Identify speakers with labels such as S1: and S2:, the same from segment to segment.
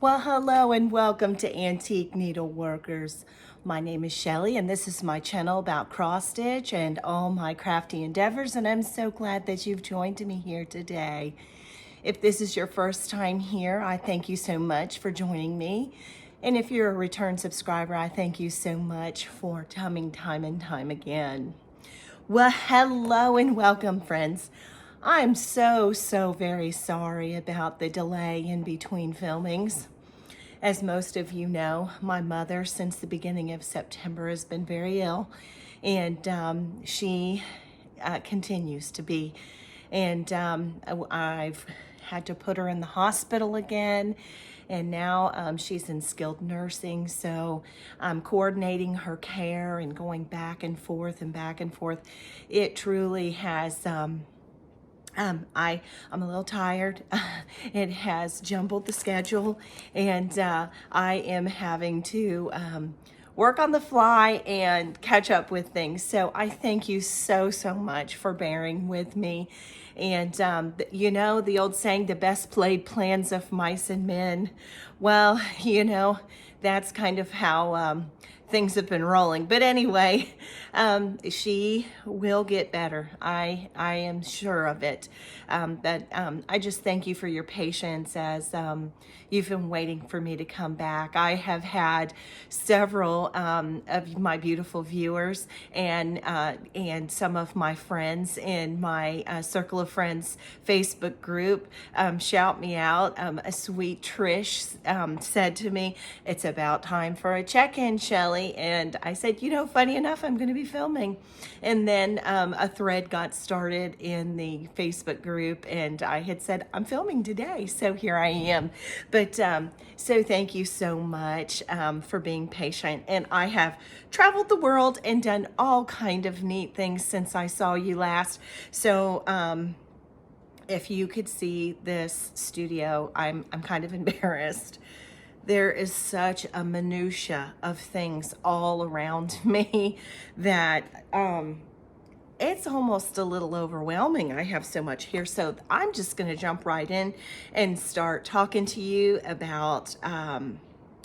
S1: Well, hello and welcome to Antique Needleworkers. My name is Shellie and this is my channel about cross stitch and all my crafty endeavors, and I'm so glad that you've joined me here today. If this is your first time here, I thank you so much for joining me. And if you're a return subscriber, I thank you so much for coming time and time again. Well, hello and welcome, friends. I'm so very sorry about the delay in between filmings. As most of you know, my mother since the beginning of September has been very ill, and she continues to be. And I've had to put her in the hospital again, and now she's in skilled nursing, so I'm coordinating her care and going back and forth and back and forth. It truly has I'm a little tired. It has jumbled the schedule, and I am having to work on the fly and catch up with things. So I thank you so much for bearing with me. And you know, the old saying, the best laid plans of mice and men. Well, you know, that's kind of how things have been rolling. But anyway, she will get better. I am sure of it. But I just thank you for your patience as you've been waiting for me to come back. I have had several of my beautiful viewers and some of my friends in my Circle of Friends Facebook group shout me out. A sweet Trish said to me, "It's about time for a check-in, Shellie." And I said, you know, funny enough, I'm going to be filming. And then a thread got started in the Facebook group, and I had said, I'm filming today. So here I am. But so thank you so much for being patient. And I have traveled the world and done all kind of neat things since I saw you last. So if you could see this studio, I'm kind of embarrassed. There is such a minutia of things all around me that it's almost a little overwhelming. I have so much here. So I'm just going to jump right in and start talking to you about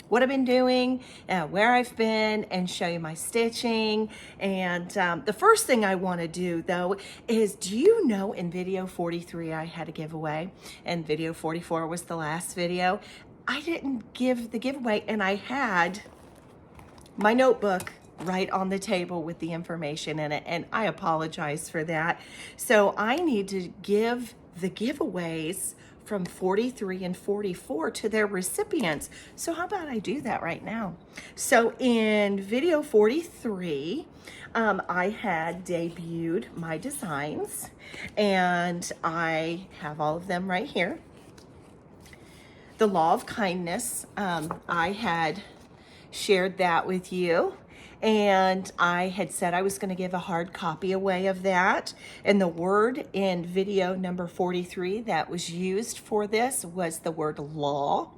S1: what I've been doing, where I've been, and show you my stitching. And the first thing I want to do though is, do you know in video 43 I had a giveaway, and video 44 was the last video. I didn't give the giveaway, and I had my notebook right on the table with the information in it, and I apologize for that. So I need to give the giveaways from 43 and 44 to their recipients. So how about I do that right now? So in video 43, I had debuted my designs, and I have all of them right here. The Law of Kindness, I had shared that with you, and I had said I was going to give a hard copy away of that. And the word in video number 43 that was used for this was the word law.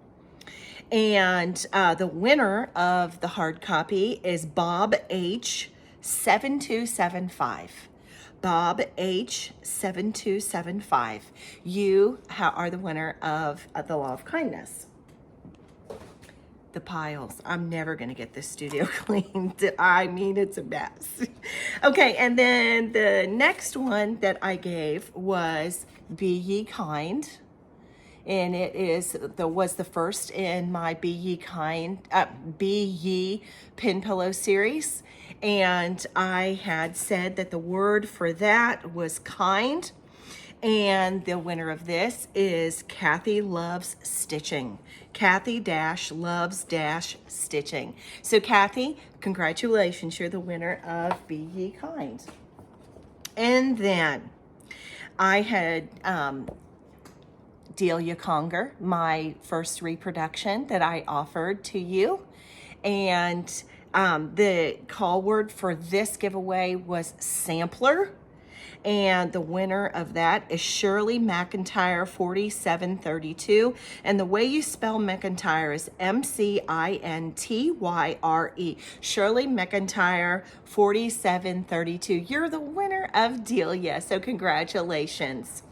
S1: And the winner of the hard copy is Bob H. 7275. Bob H. 7275. You are the winner of the Law of Kindness. The piles. I'm never going to get this studio cleaned. I mean, it's a mess. Okay, and then the next one that I gave was Be Ye Kind. And it was the first in my Be Ye Pin Pillow series. And I had said that the word for that was kind. And the winner of this is Kathy Loves Stitching. Kathy Loves Stitching. So Kathy, congratulations, you're the winner of Be Ye Kind. And then I had Delia Conger, my first reproduction that I offered to you. And the call word for this giveaway was sampler. And the winner of that is Shirley McIntyre 4732. And the way you spell McIntyre is M-C-I-N-T-Y-R-E. Shirley McIntyre 4732. You're the winner of Delia, so congratulations.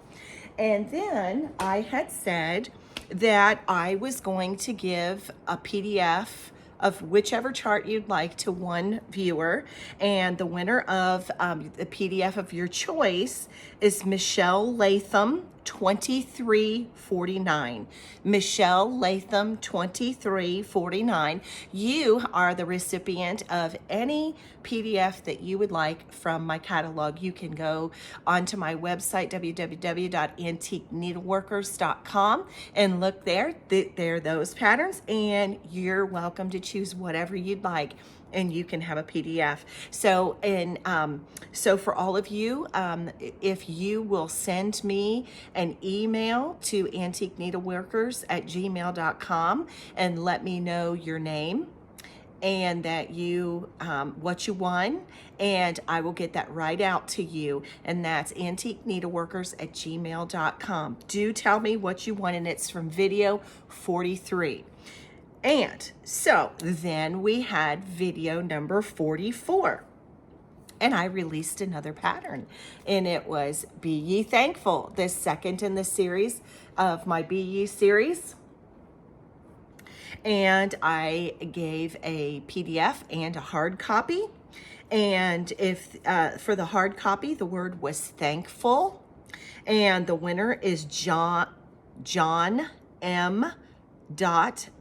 S1: And then I had said that I was going to give a PDF of whichever chart you'd like to one viewer, and the winner of the PDF of your choice is Michelle Latham 2349. Michelle Latham 2349. You are the recipient of any PDF that you would like from my catalog. You can go onto my website, www.antiqueneedleworkers.com, and look there. There are those patterns, and you're welcome to choose whatever you'd like, and you can have a PDF. So, so for all of you, if you will send me an email to AntiqueNeedleworkers@gmail.com and let me know your name and that you what you won, and I will get that right out to you, and that's AntiqueNeedleworkers@gmail.com. Do tell me what you won, and it's from video 43. And so then we had video number 44, and I released another pattern, and it was Be Ye Thankful, the second in the series of my Be Ye series. And I gave a PDF and a hard copy. And if for the hard copy, the word was thankful, and the winner is John M.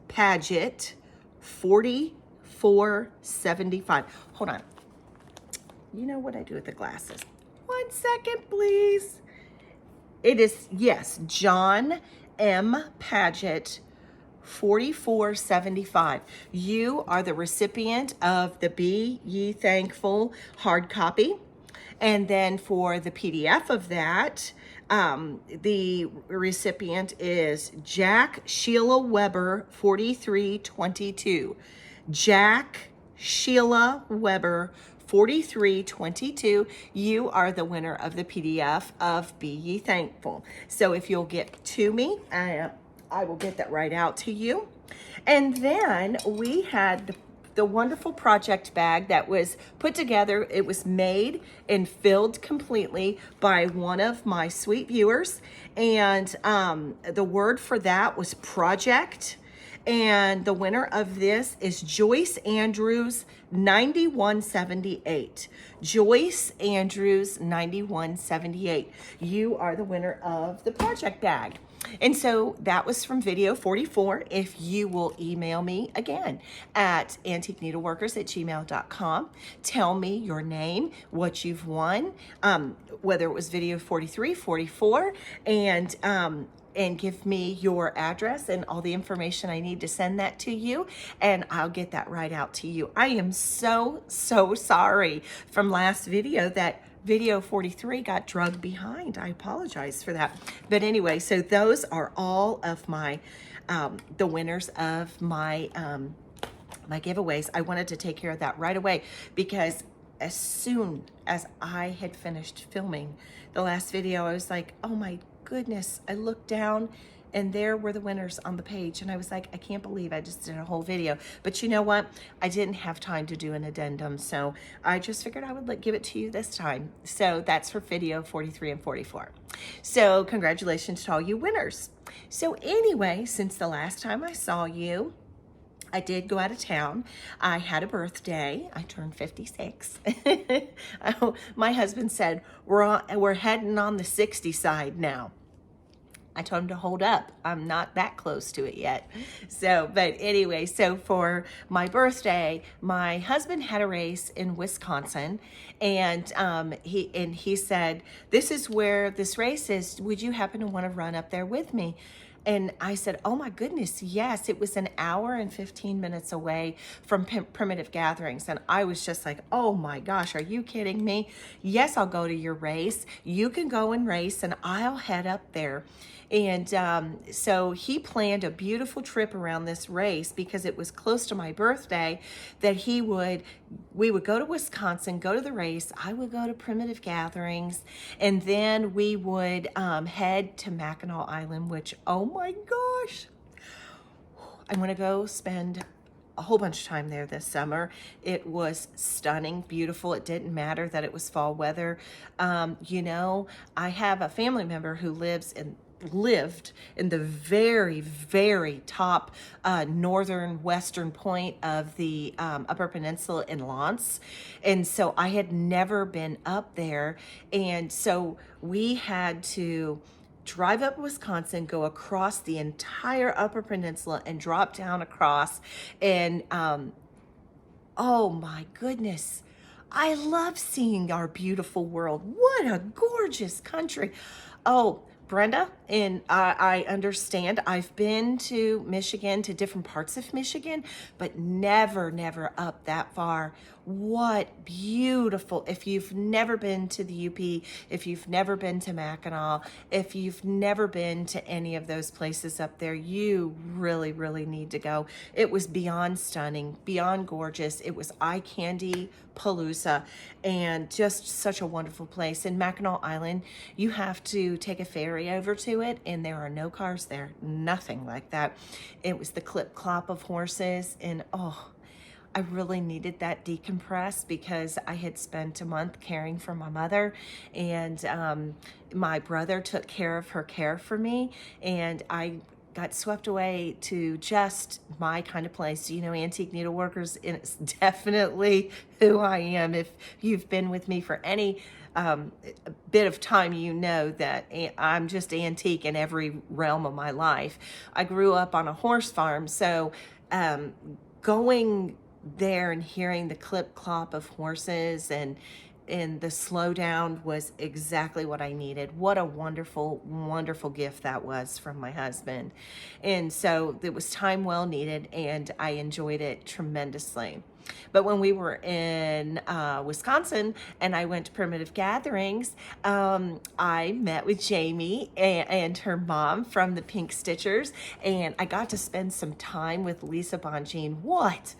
S1: Paget 4475. Hold on. You know what I do with the glasses. 1 second, please. It is, yes, John M. Paget 4475. You are the recipient of the Be Ye Thankful hard copy. And then for the PDF of that, the recipient is Jack Sheila Weber 4322. Jack Sheila Weber 4322. You are the winner of the PDF of Be Ye Thankful. So if you'll get to me, I will get that right out to you. And then we had the wonderful project bag that was put together. It was made and filled completely by one of my sweet viewers. And the word for that was project. And the winner of this is Joyce Andrews 9178. Joyce Andrews 9178. You are the winner of the project bag. And so that was from video 44. If you will email me again at AntiqueNeedleworkers@gmail.com, tell me your name, what you've won, whether it was video 43, 44, and give me your address and all the information I need to send that to you, and I'll get that right out to you. I am so sorry from last video that video 43 got drugged behind. I apologize for that. But anyway, so those are all of my, the winners of my, my giveaways. I wanted to take care of that right away because as soon as I had finished filming the last video, I was like, oh my goodness. I looked down and there were the winners on the page, and I was like, I can't believe I just did a whole video. But you know what? I didn't have time to do an addendum, so I just figured I would give it to you this time. So that's for video 43 and 44. So congratulations to all you winners. So anyway, since the last time I saw you, I did go out of town. I had a birthday. I turned 56. My husband said, we're heading on the 60 side now. I told him to hold up. I'm not that close to it yet. So, but anyway, so for my birthday, my husband had a race in Wisconsin, and he said, this is where this race is. Would you happen to want to run up there with me? And I said, oh my goodness, yes. It was an hour and 15 minutes away from Primitive Gatherings. And I was just like, oh my gosh, are you kidding me? Yes, I'll go to your race. You can go and race and I'll head up there. And so he planned a beautiful trip around this race because it was close to my birthday, that we would go to Wisconsin, go to the race. I would go to Primitive Gatherings, and then we would head to Mackinac Island, which, oh my gosh, I want to go spend a whole bunch of time there this summer. It was stunning, beautiful. It didn't matter that it was fall weather. You know, I have a family member who lives in lived in the very, very top northern western point of the Upper Peninsula in Lance. And so I had never been up there. And so we had to drive up Wisconsin, go across the entire Upper Peninsula and drop down across. And oh my goodness, I love seeing our beautiful world. What a gorgeous country. Oh, Brenda, and I understand I've been to Michigan, to different parts of Michigan, but never up that far. What beautiful. If you've never been to the UP, if you've never been to Mackinac, if you've never been to any of those places up there, you really need to go. It was beyond stunning, beyond gorgeous. It was eye candy palooza, and just such a wonderful place. In Mackinac Island, you have to take a ferry over to it, and there are no cars there, nothing like that. It was the clip clop of horses, and oh, I really needed that decompress because I had spent a month caring for my mother, and my brother took care of her care for me, and I got swept away to just my kind of place. You know, Antique Needleworkers, and it's definitely who I am. If you've been with me for any bit of time, you know that I'm just antique in every realm of my life. I grew up on a horse farm, so going there and hearing the clip clop of horses and the slowdown was exactly what I needed. What a wonderful gift that was from my husband. And so it was time well needed, and I enjoyed it tremendously. But when we were in Wisconsin and I went to Primitive Gatherings, I met with Jamie and her mom from the Pink Stitchers, and I got to spend some time with Lisa Bonjean. What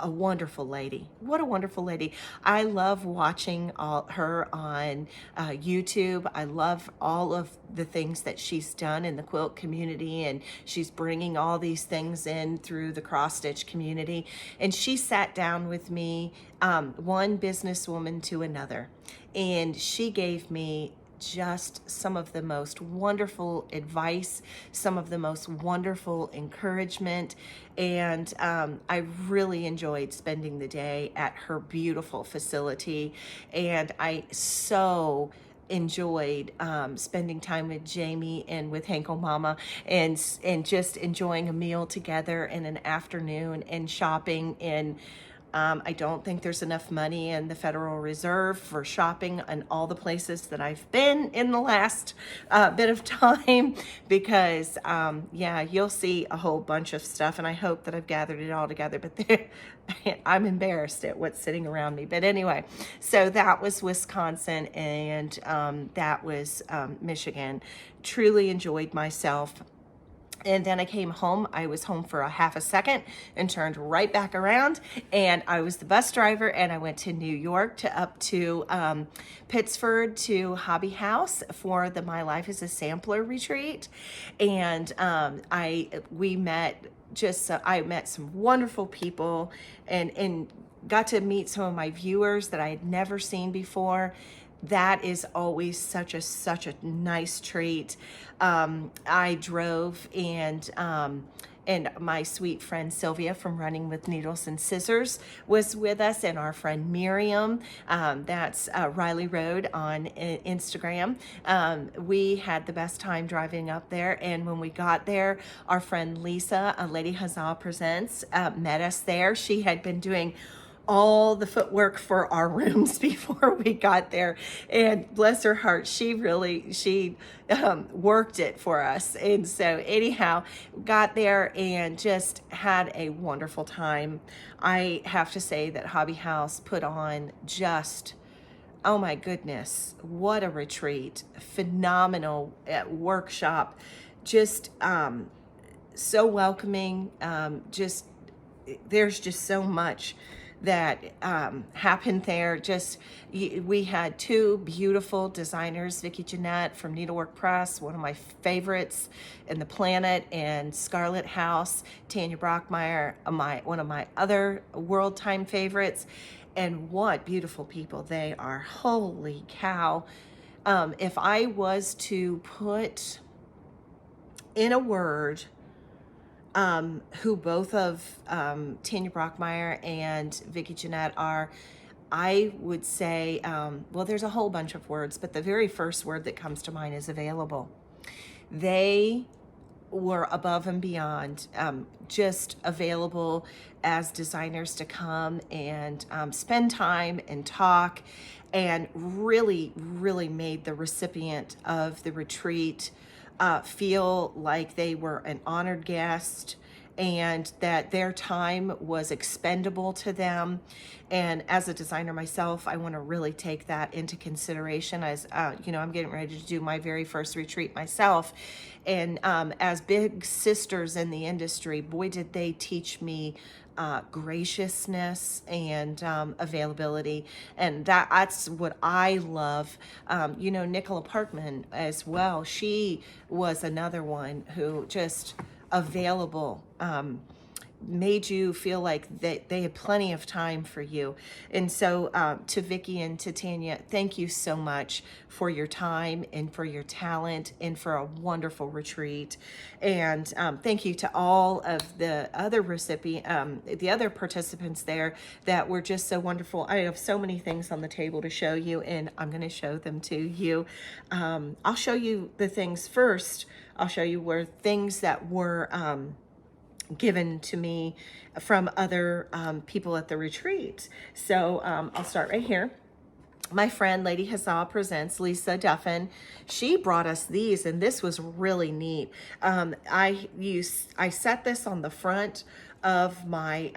S1: a wonderful lady. What a wonderful lady. I love watching her on YouTube. I love all of the things that she's done in the quilt community, and she's bringing all these things in through the cross stitch community. And she sat down with me, one businesswoman to another, and she gave me just some of the most wonderful advice, some of the most wonderful encouragement, and I really enjoyed spending the day at her beautiful facility, and I so enjoyed spending time with Jamie and with Henkel Mama, and just enjoying a meal together in an afternoon and shopping. And I don't think there's enough money in the Federal Reserve for shopping in all the places that I've been in the last bit of time, because yeah, you'll see a whole bunch of stuff, and I hope that I've gathered it all together, but I'm embarrassed at what's sitting around me. But anyway, so that was Wisconsin, and that was Michigan. Truly enjoyed myself. And then I came home. I was home for a half a second and turned right back around, and I was the bus driver, and I went to New York, up to Pittsford to Hobby House for the My Life as a Sampler retreat. And I met some wonderful people, and got to meet some of my viewers that I had never seen before. That is always such a nice treat. I drove, and my sweet friend Sylvia from Running with Needles and Scissors was with us, and our friend Miriam, that's Riley Road on Instagram. We had the best time driving up there, and when we got there, our friend Lisa, Lady Huzzah Presents, met us there. She had been doing all the footwork for our rooms before we got there, and bless her heart, she worked it for us. And so anyhow, got there and just had a wonderful time. I have to say that Hobby House put on just, oh my goodness, what a retreat. Phenomenal workshop, just so welcoming. There's just so much that happened there. We had two beautiful designers, Vicki Jeanette from Needlework Press, one of my favorites in the planet, and Scarlett House, Tanya Brockmeyer, one of my other world time favorites. And what beautiful people they are. Holy cow. If I was to put in a word, who both of Tanya Brockmeyer and Vicki Jeanette are, I would say, well, there's a whole bunch of words, but the very first word that comes to mind is available. They were above and beyond, just available as designers to come and spend time and talk, and really, really made the recipient of the retreat feel like they were an honored guest, and that their time was expendable to them. And as a designer myself, I want to really take that into consideration as, you know, I'm getting ready to do my very first retreat myself. And as big sisters in the industry, boy, did they teach me graciousness and availability. And that's what I love. You know, Nicola Parkman as well. She was another one who just available, made you feel like they had plenty of time for you. And so to Vicki and to Tanya, thank you so much for your time and for your talent and for a wonderful retreat. And thank you to all of the other the other participants there that were just so wonderful. I have so many things on the table to show you, and I'm going to show them to you. I'll show you the things first. I'll show you where things that were given to me from other people at the retreat. So I'll start right here. My friend, Lady Huzzah Presents, Lisa Duffin, she brought us these, and this was really neat. I set this on the front of my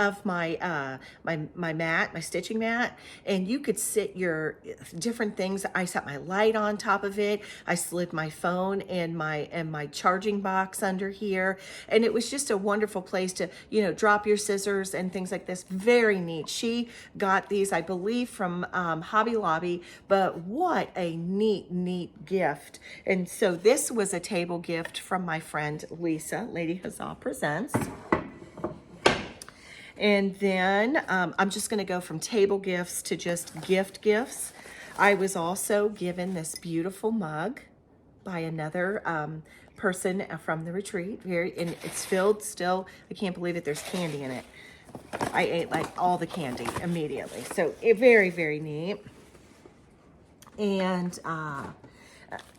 S1: my mat, my stitching mat, and you could sit your different things. I set my light on top of it. I slid my phone and my charging box under here, and it was just a wonderful place to, you know, drop your scissors and things like this. Very neat. She got these, I believe, from Hobby Lobby, but what a neat gift. And so this was a table gift from my friend Lisa, Lady Huzzah Presents. And then I'm just going to go from table gifts to just gifts. I was also given this beautiful mug by another person from the retreat. And it's filled still. I can't believe it. There's candy in it. I ate like all the candy immediately. So very neat. And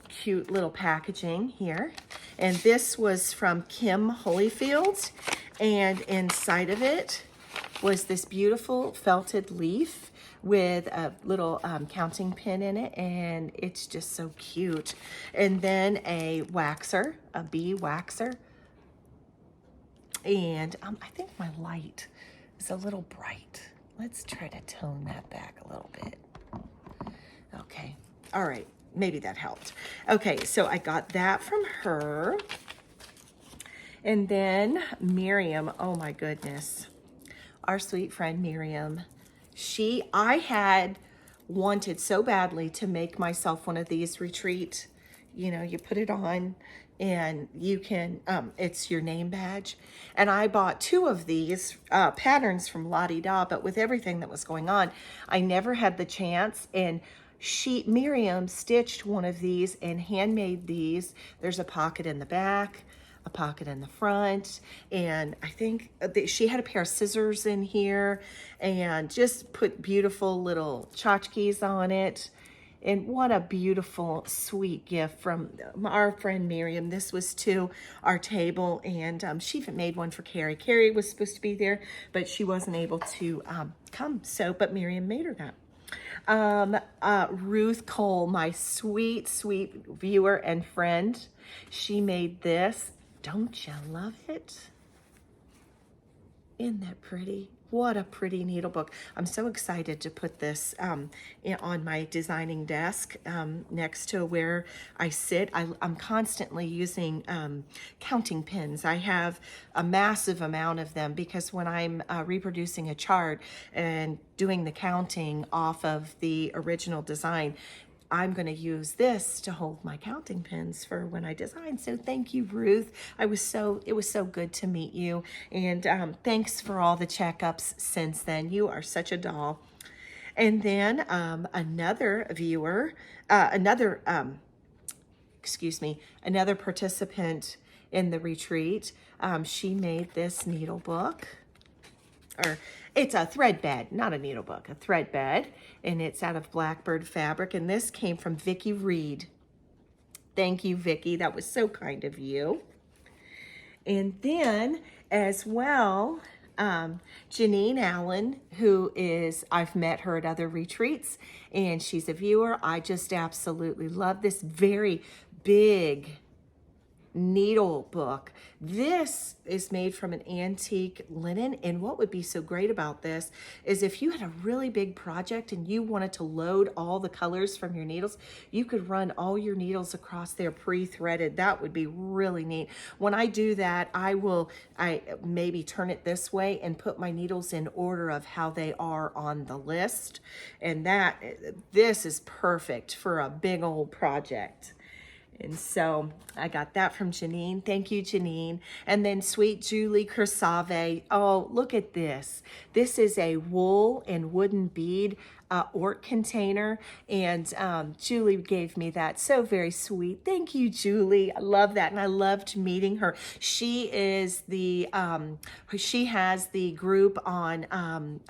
S1: cute little packaging here. And this was from Kim Holyfield. And inside of it was this beautiful felted leaf with a little counting pin in it, and it's just so cute. And then a waxer, a bee waxer. And I think my light is a little bright. Let's try to tone that back a little bit. Okay, all right, maybe that helped. Okay, so I got that from her. And then Miriam, oh my goodness, our sweet friend Miriam, I had wanted so badly to make myself one of these retreat, you know, you put it on and you can, it's your name badge. And I bought 2 of these patterns from Lottie Da, but with everything that was going on, I never had the chance. And Miriam stitched one of these and handmade these. There's a pocket in the back, a pocket in the front, and I think she had a pair of scissors in here and just put beautiful little tchotchkes on it. And what a beautiful, sweet gift from our friend Miriam. This was to our table, and she even made one for Carrie. Carrie was supposed to be there, but she wasn't able to come, but Miriam made her that. Ruth Cole, my sweet viewer and friend, she made this. Don't you love it? Isn't that pretty? What a pretty needle book. I'm so excited to put this on my designing desk next to where I sit. I'm constantly using counting pins. I have a massive amount of them because when I'm reproducing a chart and doing the counting off of the original design, I'm going to use this to hold my counting pins for when I design. So thank you, Ruth. It was so good to meet you. And thanks for all the checkups since then. You are such a doll. And then another viewer, another excuse me, another participant in the retreat. She made this needle book, or it's a thread bed, not a needle book, a thread bed, and it's out of Blackbird fabric, and this came from Vicki Reed. Thank you, Vicki. That was so kind of you. And then as well, Janine Allen, who is, I've met her at other retreats, and she's a viewer. I just absolutely love this very big needle book. This is made from an antique linen, and what would be so great about this is if you had a really big project and you wanted to load all the colors from your needles, you could run all your needles across there pre-threaded. That would be really neat. When I do that, I maybe turn it this way and put my needles in order of how they are on the list, and this is perfect for a big old project. And so I got that from Janine. Thank you, Janine. And then sweet Julie Kersave. Oh, look at this. This is a wool and wooden bead Ort container. And Julie gave me that. So very sweet. Thank you, Julie. I love that. And I loved meeting her. She is she has the group on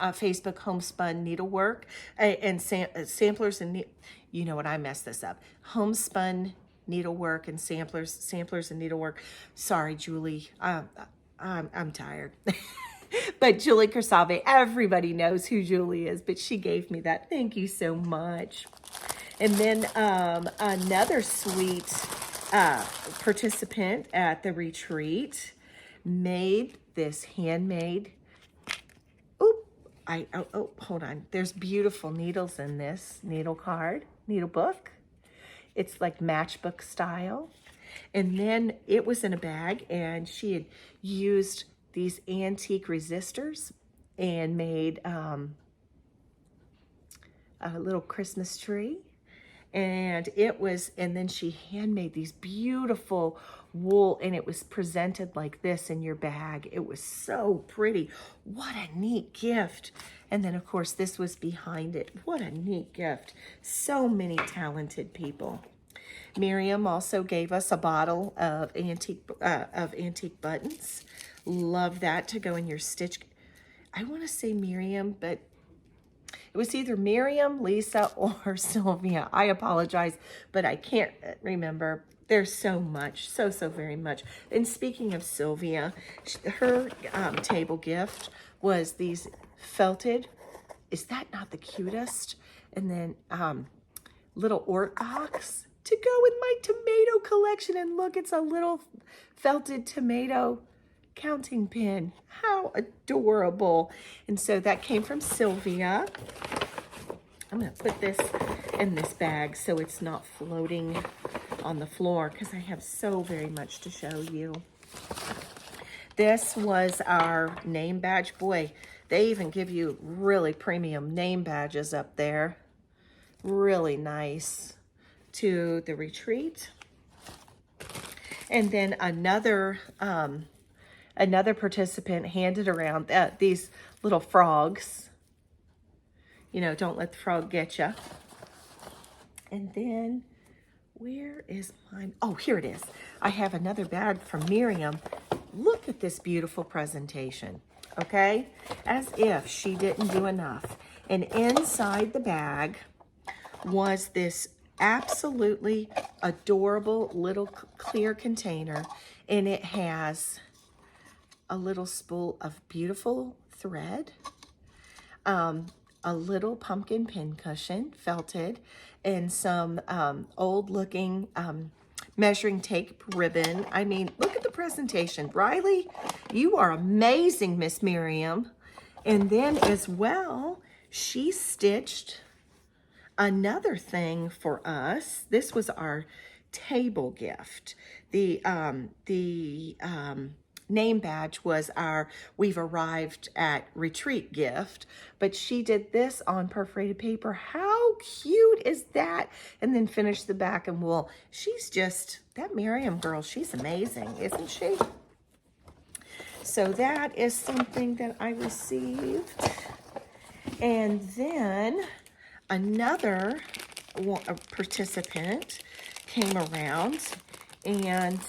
S1: Facebook, Homespun Needlework and Samplers and, you know what, I messed this up. Homespun Needlework and samplers and needlework. Sorry, Julie. I'm tired. But Julie Kersave, everybody knows who Julie is, but she gave me that. Thank you so much. And then another sweet participant at the retreat made this handmade. Hold on. There's beautiful needles in this needle book. It's like matchbook style. And then it was in a bag, and she had used these antique resistors and made a little Christmas tree. And then she handmade these beautiful wool, and it was presented like this in your bag. It was so pretty. What a neat gift. And then, of course, this was behind it. What a neat gift. So many talented people. Miriam also gave us a bottle of antique buttons. Love that to go in your stitch. I want to say Miriam, but it was either Miriam, Lisa, or Sylvia. I apologize, but I can't remember. There's so much, so very much. And speaking of Sylvia, her table gift was these felted. Is that not the cutest? And then little Ort box to go with my tomato collection. And look, it's a little felted tomato counting pin. How adorable. And so that came from Sylvia. I'm going to put this in this bag so it's not floating on the floor, because I have so very much to show you. This was our name badge. Boy, they even give you really premium name badges up there. Really nice. To the retreat. And then another participant handed around these little frogs. You know, don't let the frog get you. And then, where is mine? Oh, here it is. I have another bag from Miriam. Look at this beautiful presentation, okay? As if she didn't do enough. And inside the bag was this absolutely adorable little clear container, and it has a little spool of beautiful thread, a little pumpkin pin cushion, felted, and some old looking measuring tape ribbon. I mean, look at the presentation. Riley, you are amazing, Miss Miriam. And then as well, she stitched another thing for us. This was our table gift. The name badge was our we've arrived at retreat gift, but she did this on perforated paper. How cute is that? And then finished the back in wool. She's just, that Miriam girl, she's amazing, isn't she? So that is something that I received. And then another participant came around, and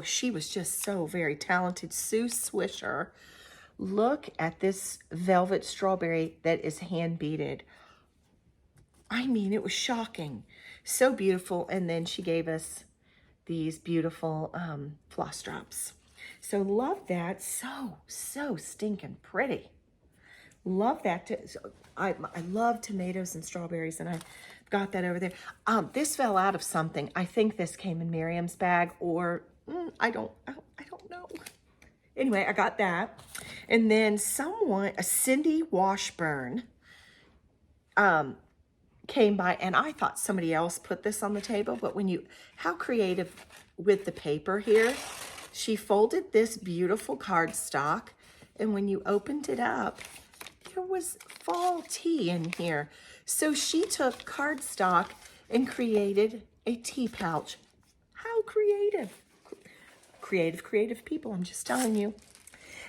S1: she was just so very talented. Sue Swisher. Look at this velvet strawberry that is hand beaded. I mean, it was shocking. So beautiful. And then she gave us these beautiful floss drops. So love that. So stinking pretty. Love that. I love tomatoes and strawberries, and I got that over there. This fell out of something. I think this came in Miriam's bag, or I don't know. Anyway, I got that. And then Cindy Washburn, came by, and I thought somebody else put this on the table, but how creative with the paper here. She folded this beautiful cardstock, and when you opened it up, there was fall tea in here. So she took cardstock and created a tea pouch. How creative. Creative people, I'm just telling you.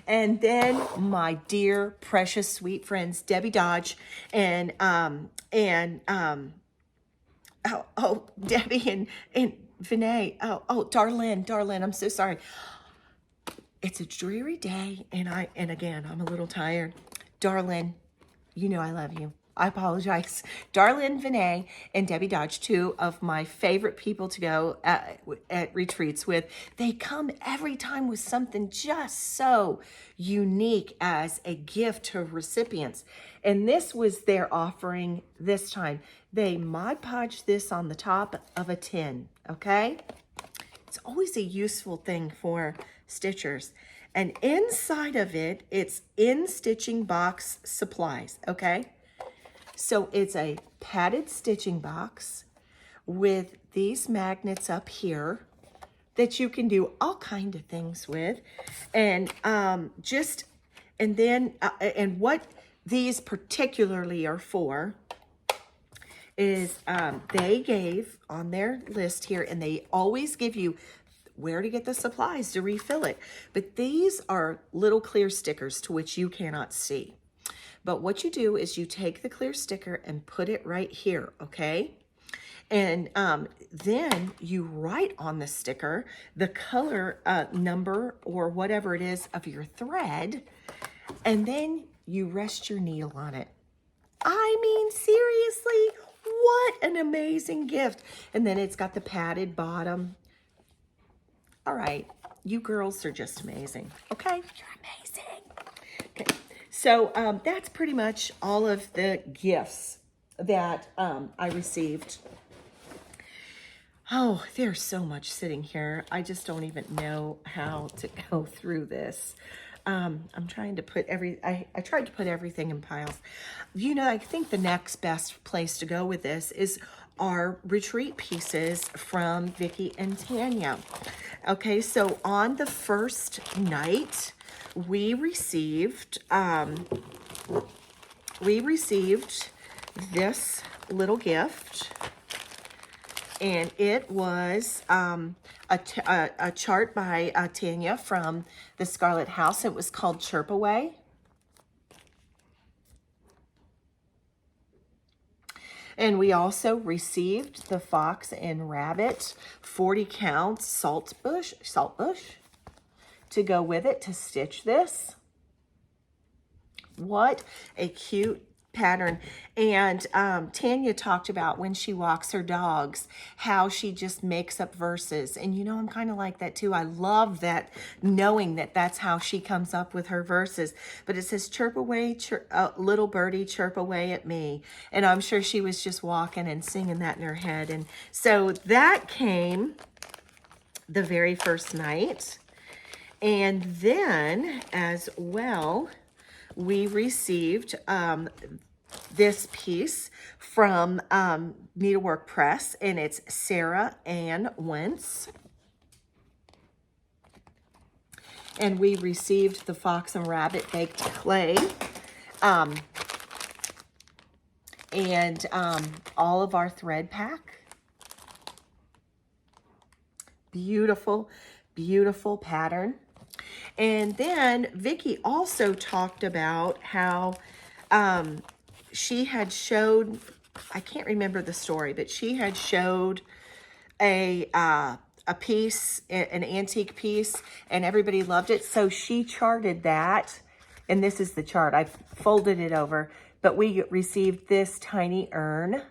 S1: And then my dear, precious, sweet friends, Debbie Dodge and Debbie and Vinay. Darlene, I'm so sorry. It's a dreary day, and again, I'm a little tired. Darlene, you know I love you. I apologize. Darlene Vinay and Debbie Dodge, two of my favorite people to go at retreats with. They come every time with something just so unique as a gift to recipients. And this was their offering this time. They Mod Podged this on the top of a tin, okay? It's always a useful thing for stitchers. And inside of it, it's in stitching box supplies, okay? So it's a padded stitching box with these magnets up here that you can do all kind of things with. And what these particularly are for is they gave on their list here, and they always give you where to get the supplies to refill it. But these are little clear stickers to which you cannot see. But what you do is you take the clear sticker and put it right here, okay? And then you write on the sticker the color number or whatever it is of your thread, and then you rest your needle on it. I mean, seriously, what an amazing gift. And then it's got the padded bottom. All right, you girls are just amazing, okay? You're amazing. Okay. So that's pretty much all of the gifts that I received. Oh, there's so much sitting here. I just don't even know how to go through this. I'm trying to put I tried to put everything in piles. You know, I think the next best place to go with this is our retreat pieces from Vicki and Tanya. Okay, so on the first night, we received this little gift, and it was a chart by Tanya from the Scarlet House. It was called Chirp Away. And we also received the Fox and Rabbit 40 count salt bush to go with it to stitch this. What a cute pattern. And Tanya talked about when she walks her dogs, how she just makes up verses. And you know, I'm kind of like that too. I love that, knowing that that's how she comes up with her verses. But it says, chirp away, little birdie, chirp away at me. And I'm sure she was just walking and singing that in her head. And so that came the very first night. And then as well, we received this piece from Needlework Press, and it's Sarah Ann Wentz. And we received the Fox and Rabbit baked clay, and all of our thread pack. Beautiful, beautiful pattern. And then Vicki also talked about how she had showed, I can't remember the story, but she had showed a piece, an antique piece, and everybody loved it. So she charted that, and this is the chart. I've folded it over, but we received this tiny urn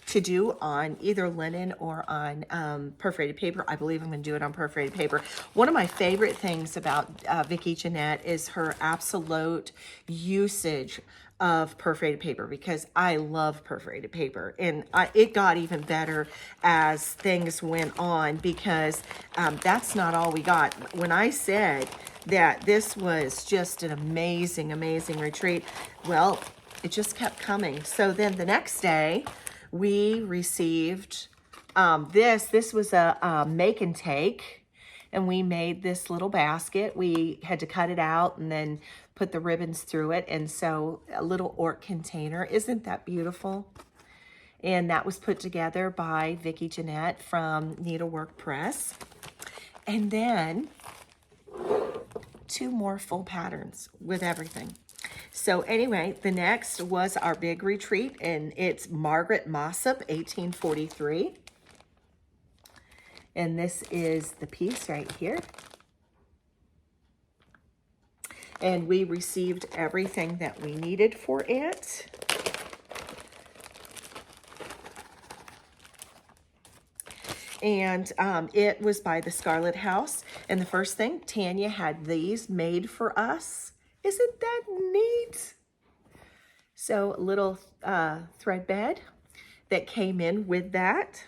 S1: to do on either linen or on perforated paper. I believe I'm going to do it on perforated paper. One of my favorite things about Vicki Jeanette is her absolute usage of perforated paper, because I love perforated paper, and it got even better as things went on, because that's not all we got. When I said that this was just an amazing, amazing retreat, well, it just kept coming. So then the next day we received this was a make and take, and we made this little basket. We had to cut it out and then put the ribbons through it, and so a little Orc container. Isn't that beautiful? And that was put together by Vicki Jeanette from Needlework Press. And then 2 more full patterns with everything. So anyway, the next was our big retreat, and it's Margaret Mossop, 1843. And this is the piece right here. And we received everything that we needed for it. And it was by the Scarlet House. And the first thing, Tanya had these made for us. Isn't that neat? So a little thread bed that came in with that.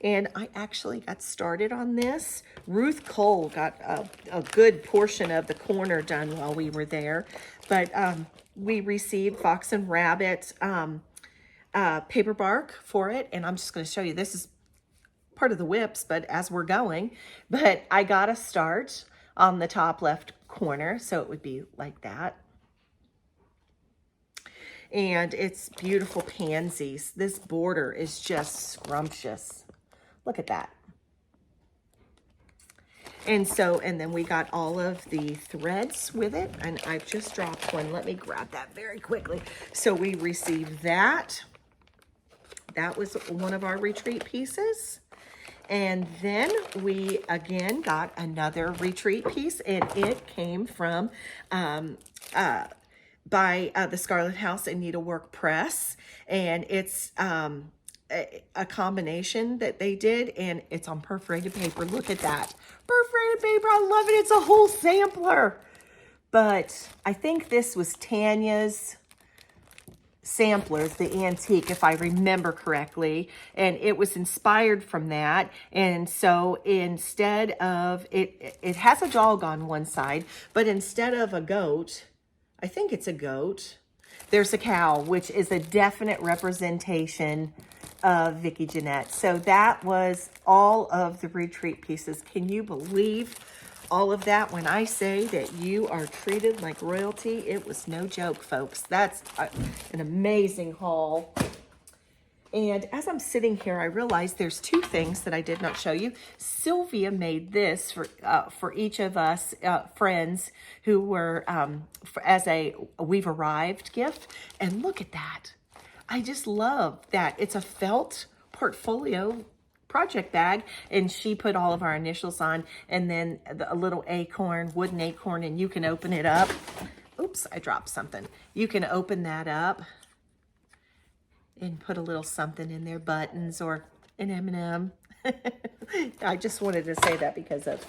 S1: And I actually got started on this. Ruth Cole got a good portion of the corner done while we were there. But we received Fox and Rabbit paper bark for it. And I'm just going to show you. This is part of the whips, but as we're going. But I got a start on the top left corner, so it would be like that. And it's beautiful pansies. This border is just scrumptious. Look at that. And so, and then we got all of the threads with it, and I've just dropped one. Let me grab that very quickly. So we received that. That was one of our retreat pieces. And then we again got another retreat piece, and it came from by the Scarlet House and Needlework Press, and it's a combination that they did, and it's on perforated paper. Look at that perforated paper. I love it. It's a whole sampler. But I think this was Tanya's samplers, the antique, if I remember correctly, and it was inspired from that. And so instead of it has a dog on one side, but instead of a goat, I think it's a goat, there's a cow, which is a definite representation of Vicki Jeanette. So that was all of the retreat pieces. Can you believe all of that? When I say that you are treated like royalty, it was no joke, folks. That's an amazing haul. And as I'm sitting here, I realized there's 2 things that I did not show you. Sylvia made this for each of us friends who were as a We've Arrived gift. And look at that. I just love that. It's a felt portfolio project bag, and she put all of our initials on, and then a little acorn, wooden acorn, and you can open it up. Oops, I dropped something. You can open that up and put a little something in there, buttons or an M&M. I just wanted to say that because of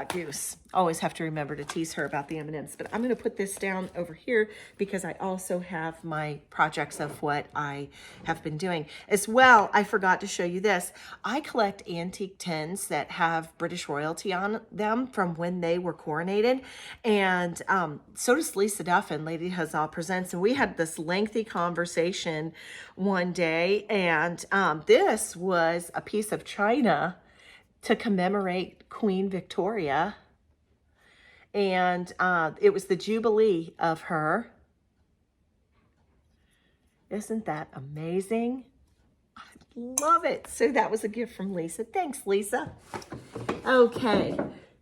S1: Goose. Always have to remember to tease her about the M&Ms. But I'm going to put this down over here because I also have my projects of what I have been doing. As well, I forgot to show you this. I collect antique tins that have British royalty on them from when they were coronated. And so does Lisa Duffin, Lady Huzzah Presents. And we had this lengthy conversation one day. And this was a piece of china to commemorate Queen Victoria. And it was the Jubilee of her. Isn't that amazing? I love it. So that was a gift from Lisa. Thanks, Lisa. Okay,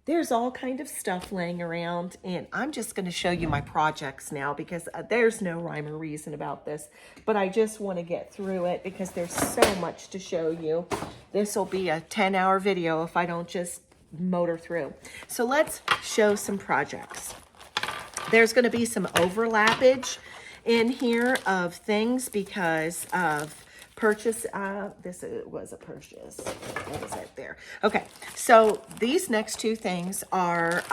S1: there's all kind of stuff laying around, and I'm just going to show you my projects now because there's no rhyme or reason about this, but I just want to get through it because there's so much to show you. This will be a 10-hour video if I don't just motor through. So let's show some projects. There's going to be some overlappage in here of things because of purchase. This was a purchase. What was that there? Okay, so these next two things are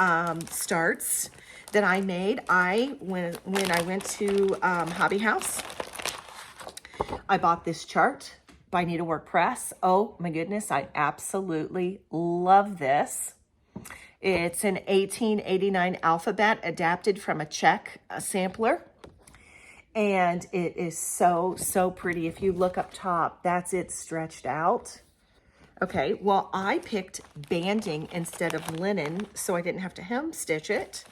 S1: starts that I made. When I went to Hobby House, I bought this chart by Needlework Press. Oh my goodness, I absolutely love this. It's an 1889 alphabet adapted from a Czech sampler. And it is so, so pretty. If you look up top, that's it stretched out. Okay, well, I picked banding instead of linen, so I didn't have to hem stitch it.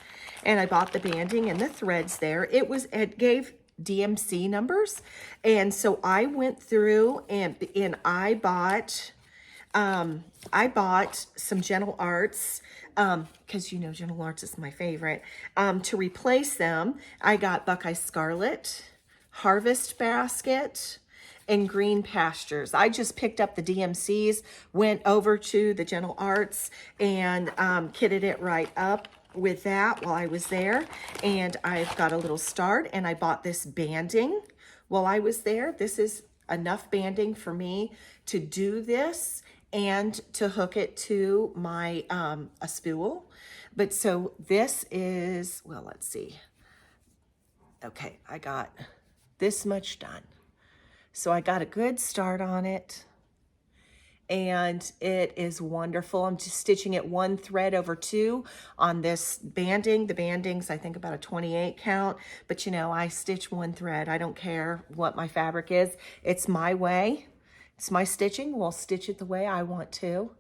S1: And I bought the banding and the threads there. It gave DMC numbers. And so I went through and I bought some Gentle Arts, because you know Gentle Arts is my favorite. To replace them, I got Buckeye Scarlet, Harvest Basket, and Green Pastures. I just picked up the DMCs, went over to the Gentle Arts, and kitted it right up with that while I was there. And I've got a little start, and I bought this banding while I was there. This is enough banding for me to do this and to hook it to my a spool. But so this is, well, let's see. Okay, I got this much done. So I got a good start on it, and it is wonderful. I'm just stitching it one thread over two on this banding. The banding's, I think, about a 28 count, but you know, I stitch one thread. I don't care what my fabric is. It's my way. It's my stitching. We'll stitch it the way I want to.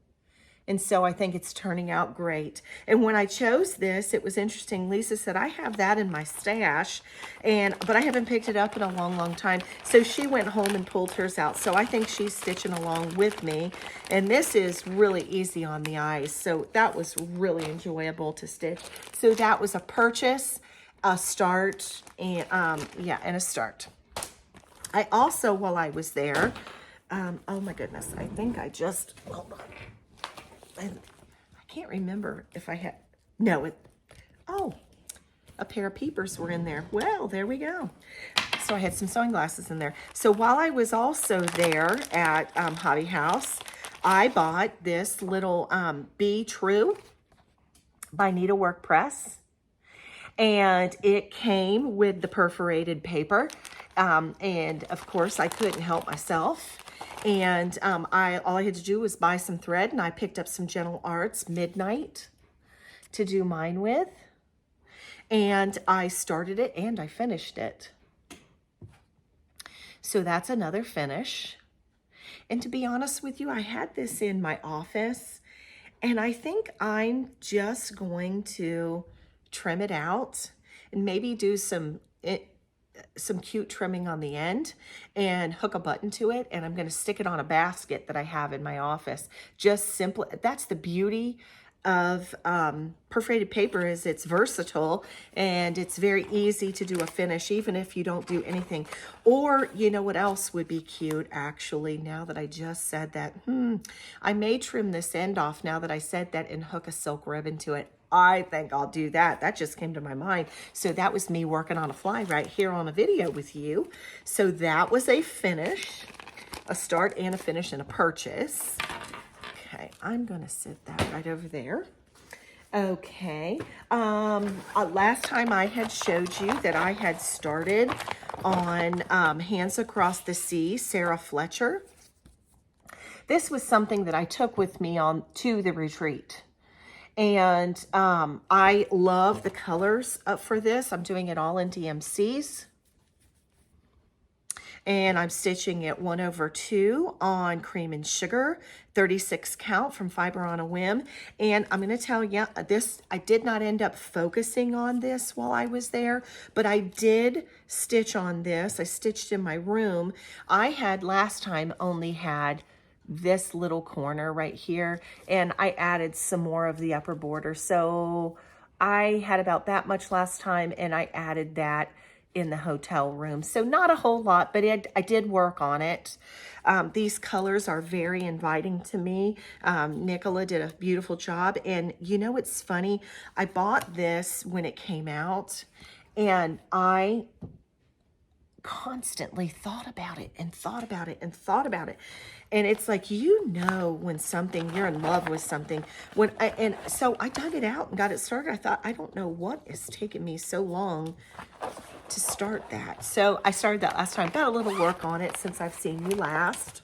S1: And so I think it's turning out great. And when I chose this, it was interesting. Lisa said, I have that in my stash, but I haven't picked it up in a long, long time. So she went home and pulled hers out. So I think she's stitching along with me. And this is really easy on the eyes. So that was really enjoyable to stitch. So that was a purchase, a start, and and a start. I also, while I was there, oh my goodness, I think I just, hold on. I can't remember if I had, no, a pair of peepers were in there. Well, there we go. So I had some sewing glasses in there. So while I was also there at Hobby House, I bought this little Be True by Needlework Press. And it came with the perforated paper. And of course, I couldn't help myself. And all I had to do was buy some thread, and I picked up some Gentle Arts Midnight to do mine with. And I started it and I finished it. So that's another finish. And to be honest with you, I had this in my office, and I think I'm just going to trim it out and maybe do some cute trimming on the end and hook a button to it, and I'm going to stick it on a basket that I have in my office. Just simple. That's the beauty of perforated paper, is it's versatile and it's very easy to do a finish even if you don't do anything. Or you know what else would be cute, actually, now that I just said that, I may trim this end off now that I said that and hook a silk ribbon to it. I think I'll do that. That just came to my mind. So that was me working on a fly right here on a video with you. So that was a finish, a start and a finish and a purchase. Okay, I'm going to sit that right over there. Okay, last time I had showed you that I had started on Hands Across the Sea, Sarah Fletcher. This was something that I took with me on to the retreat. And I love the colors for this. I'm doing it all in DMCs. And I'm stitching it 1/2 on Cream and Sugar, 36 count from Fiber on a Whim. And I'm going to tell you, this, I did not end up focusing on this while I was there, but I did stitch on this. I stitched in my room. I had last time only had this little corner right here, and I added some more of the upper border. So I had about that much last time, and I added that in the hotel room. So not a whole lot, but I did work on it. These colors are very inviting to me. Nicola did a beautiful job. And you know, it's funny. I bought this when it came out, and I constantly thought about it and thought about it and thought about it. And it's like, you know, when something, you're in love with something. And so I dug it out and got it started. I thought, I don't know what is taking me so long to start that. So I started that last time. Got a little work on it since I've seen you last.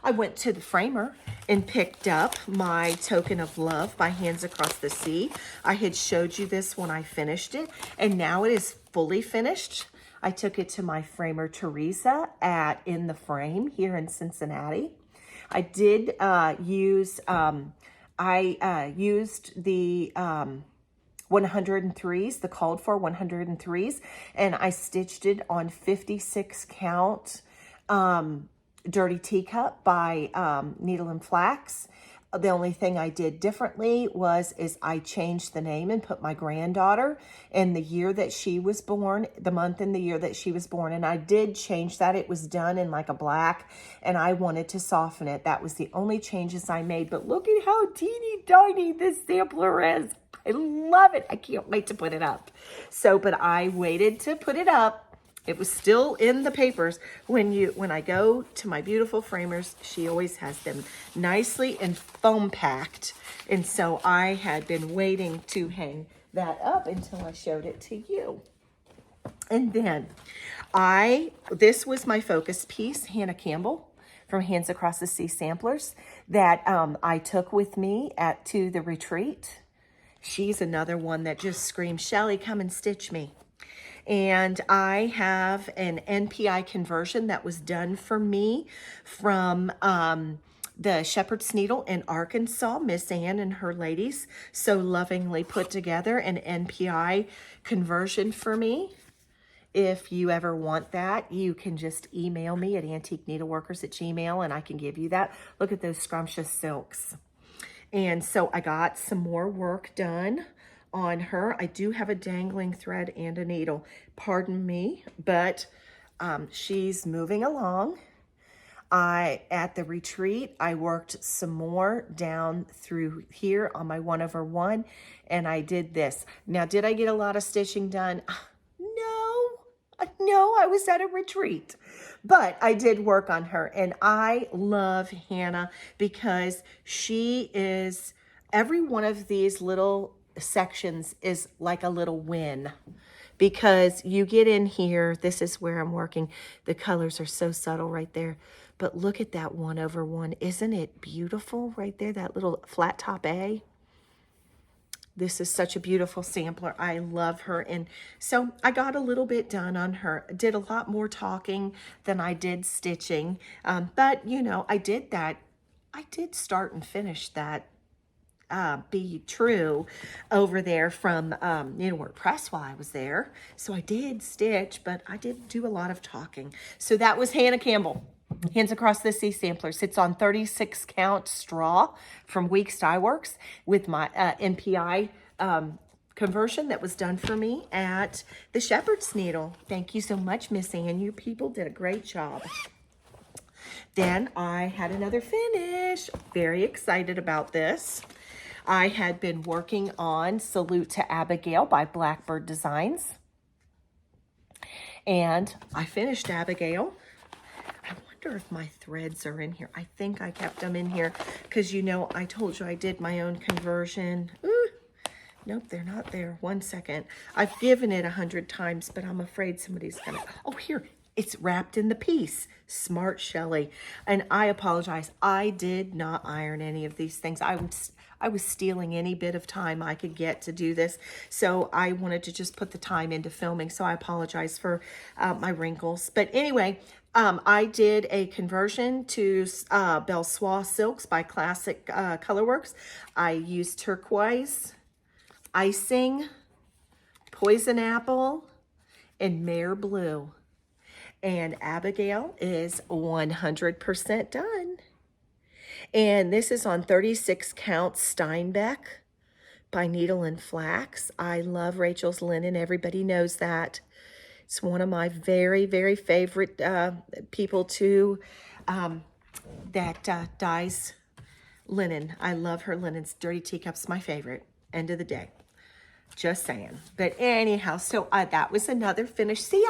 S1: I went to the framer and picked up my Token of Love by Hands Across the Sea. I had showed you this when I finished it, and now it is fully finished. I took it to my framer, Teresa, at In the Frame here in Cincinnati. I did used the 103s, the called for 103s, and I stitched it on 56 count Dirty Teacup by Needle and Flax. The only thing I did differently is I changed the name and put my granddaughter and the year that she was born, the month and the year that she was born. And I did change that. It was done in like a black, and I wanted to soften it. That was the only changes I made. But look at how teeny tiny this sampler is. I love it. I can't wait to put it up. So, but I waited to put it up. It was still in the papers. When I go to my beautiful framers, she always has them nicely and foam packed. And so I had been waiting to hang that up until I showed it to you. And then this was my focus piece, Hannah Campbell from Hands Across the Sea Samplers, that I took with me to the retreat. She's another one that just screams, Shellie, come and stitch me. And I have an NPI conversion that was done for me from the Shepherd's Needle in Arkansas. Miss Ann and her ladies so lovingly put together an NPI conversion for me. If you ever want that, you can just email me at AntiqueNeedleworkers@gmail.com and I can give you that. Look at those scrumptious silks. And so I got some more work done on her. I do have a dangling thread and a needle. Pardon me, but she's moving along. At the retreat, I worked some more down through here on my 1/1, and I did this. Now, did I get a lot of stitching done? No, I was at a retreat, but I did work on her, and I love Hannah because she is, every one of these little sections is like a little win, because you get in here, this is where I'm working, the colors are so subtle right there, but look at that 1/1. Isn't it beautiful right there, that little flat top A? This is such a beautiful sampler. I love her. And so I got a little bit done on her. Did a lot more talking than I did stitching. But, you know, I did that. I did start and finish that Be True over there from Needlework Press while I was there. So I did stitch, but I did do a lot of talking. So that was Hannah Campbell. Hands Across the Sea Sampler. Sits on 36 count straw from Weeks Dye Works with my NPI conversion that was done for me at the Shepherd's Needle. Thank you so much, Miss Ann. You people did a great job. Then I had another finish. Very excited about this. I had been working on Salute to Abigail by Blackbird Designs. And I finished Abigail. I wonder if my threads are in here. I think I kept them in here because, you know, I told you I did my own conversion. Nope, they're not there. 1 second. I've given it 100 times, but I'm afraid somebody's gonna, oh, here, it's wrapped in the piece. Smart Shellie. And I apologize. I did not iron any of these things. I was stealing any bit of time I could get to do this. So I wanted to just put the time into filming. So I apologize for my wrinkles. But anyway, I did a conversion to Belsois Silks by Classic Colorworks. I used turquoise, icing, poison apple, and mare blue. And Abigail is 100% done. And this is on 36 count Steinbeck by Needle and Flax. I love Rachel's linen. Everybody knows that. It's one of my very, very favorite people to that dyes linen. I love her linens. Dirty Teacup's my favorite. End of the day. Just saying. But anyhow, so that was another finish. See,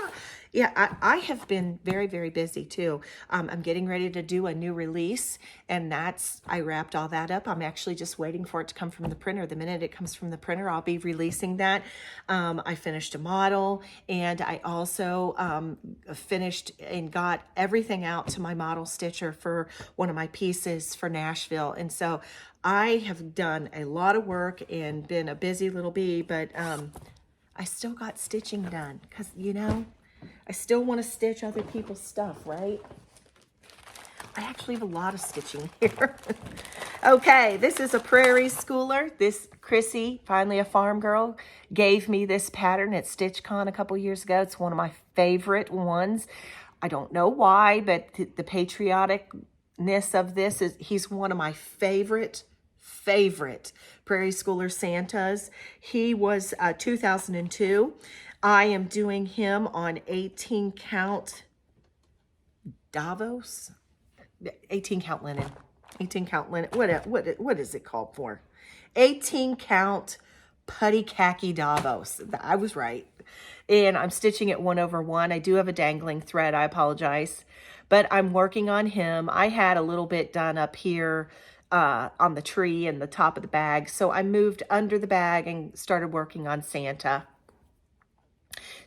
S1: I have been very, very busy too. I'm getting ready to do a new release, and I wrapped all that up. I'm actually just waiting for it to come from the printer. The minute it comes from the printer, I'll be releasing that. I finished a model, and I also finished and got everything out to my model stitcher for one of my pieces for Nashville. And so I have done a lot of work and been a busy little bee, but I still got stitching done because, you know, I still want to stitch other people's stuff, right? I actually have a lot of stitching here. Okay, this is a Prairie Schooler. This Chrissy, finally a farm girl, gave me this pattern at StitchCon a couple years ago. It's one of my favorite ones. I don't know why, but the patrioticness of this is, he's one of my favorite Prairie Schooler Santas. He was 2002. I am doing him on 18 count Davos, 18 count linen, 18 count linen. What is it called for? 18 count putty khaki Davos. I was right. And I'm stitching it 1/1. I do have a dangling thread. I apologize, but I'm working on him. I had a little bit done up here on the tree and the top of the bag. So I moved under the bag and started working on Santa.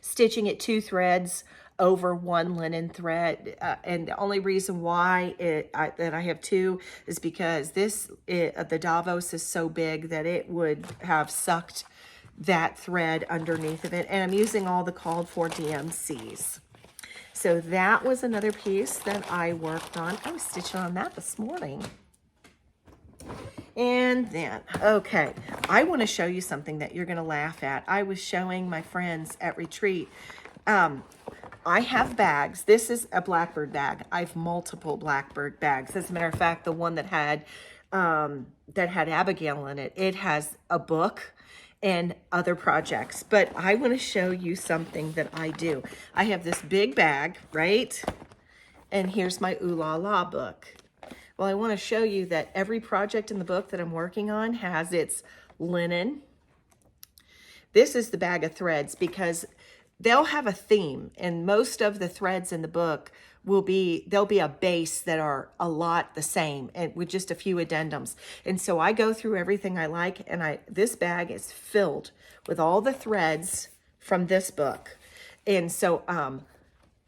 S1: Stitching it 2 threads over 1 linen thread. And the only reason why that I have 2 is because the Davos is so big that it would have sucked that thread underneath of it. And I'm using all the called for DMCs. So that was another piece that I worked on. I was stitching on that this morning. And then, okay, I want to show you something that you're going to laugh at. I was showing my friends at retreat. I have bags. This is a Blackbird bag. I have multiple Blackbird bags. As a matter of fact, the one that had Abigail in it, it has a book and other projects. But I want to show you something that I do. I have this big bag, right? And here's my Ooh La La book. Well, I want to show you that every project in the book that I'm working on has its linen. This is the bag of threads because they'll have a theme, and most of the threads in the book there'll be a base that are a lot the same and with just a few addendums. And so I go through everything I like, and this bag is filled with all the threads from this book. And so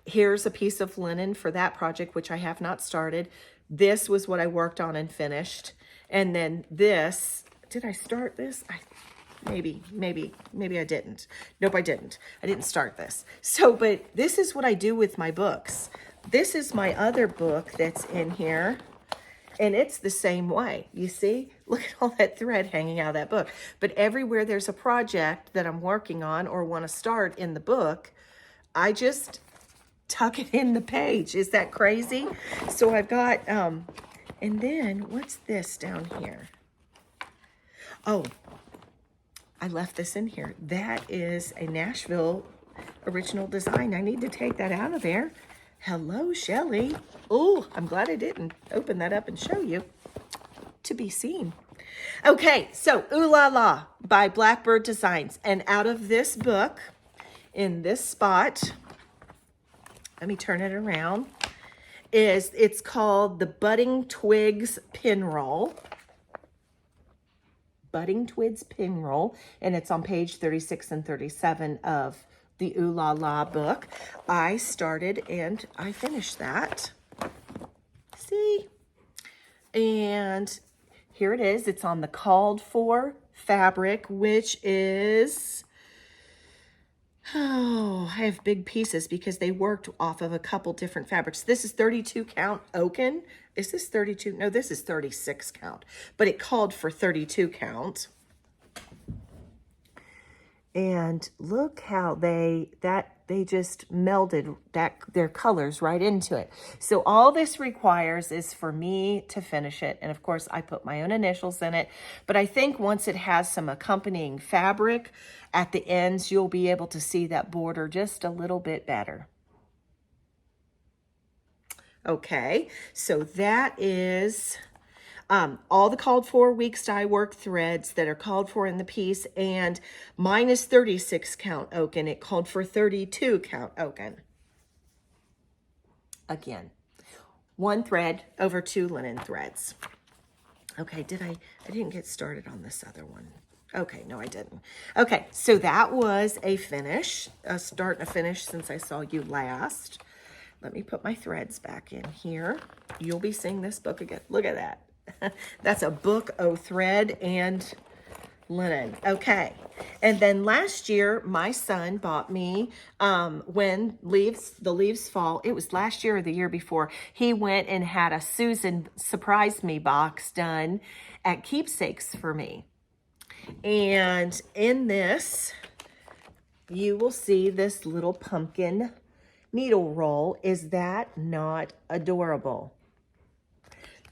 S1: here's a piece of linen for that project, which I have not started. This was what I worked on and finished. And then this, did I start this? Maybe I didn't. Nope, I didn't. I didn't start this. So, but this is what I do with my books. This is my other book that's in here, and it's the same way. You see? Look at all that thread hanging out of that book. But everywhere there's a project that I'm working on or want to start in the book, I just tuck it in the page. Is that crazy? So I've got, and then what's this down here? Oh, I left this in here. That is a Nashville original design. I need to take that out of there. Hello, Shellie. Oh, I'm glad I didn't open that up and show you. To be seen. Okay, so Ooh La La by Blackbird Designs. And out of this book, in this spot, let me turn it around, it's called the Budding Twigs Pin Roll. Budding Twigs Pin Roll, and it's on page 36 and 37 of the Ooh La La book. I started and I finished that. See? And here it is. It's on the called for fabric, which is, oh, I have big pieces because they worked off of a couple different fabrics. This is 32 count Oaken. Is this 32? No, this is 36 count, but it called for 32 count. And look how that they just melded their colors right into it. So all this requires is for me to finish it. And of course I put my own initials in it, but I think once it has some accompanying fabric at the ends, you'll be able to see that border just a little bit better. Okay, so that is all the called for weeks dye work threads that are called for in the piece, and mine is 36 count oaken. It called for 32 count oaken. Again, one thread over 2 linen threads. Okay, I didn't get started on this other one. Okay, no, I didn't. Okay, so that was a finish, a start and a finish since I saw you last. Let me put my threads back in here. You'll be seeing this book again. Look at that. That's a book of thread and linen. Okay. And then last year, my son bought me, when the leaves fall, it was last year or the year before, he went and had a Susan Surprise Me box done at Keepsakes for me. And in this, you will see this little pumpkin needle roll. Is that not adorable?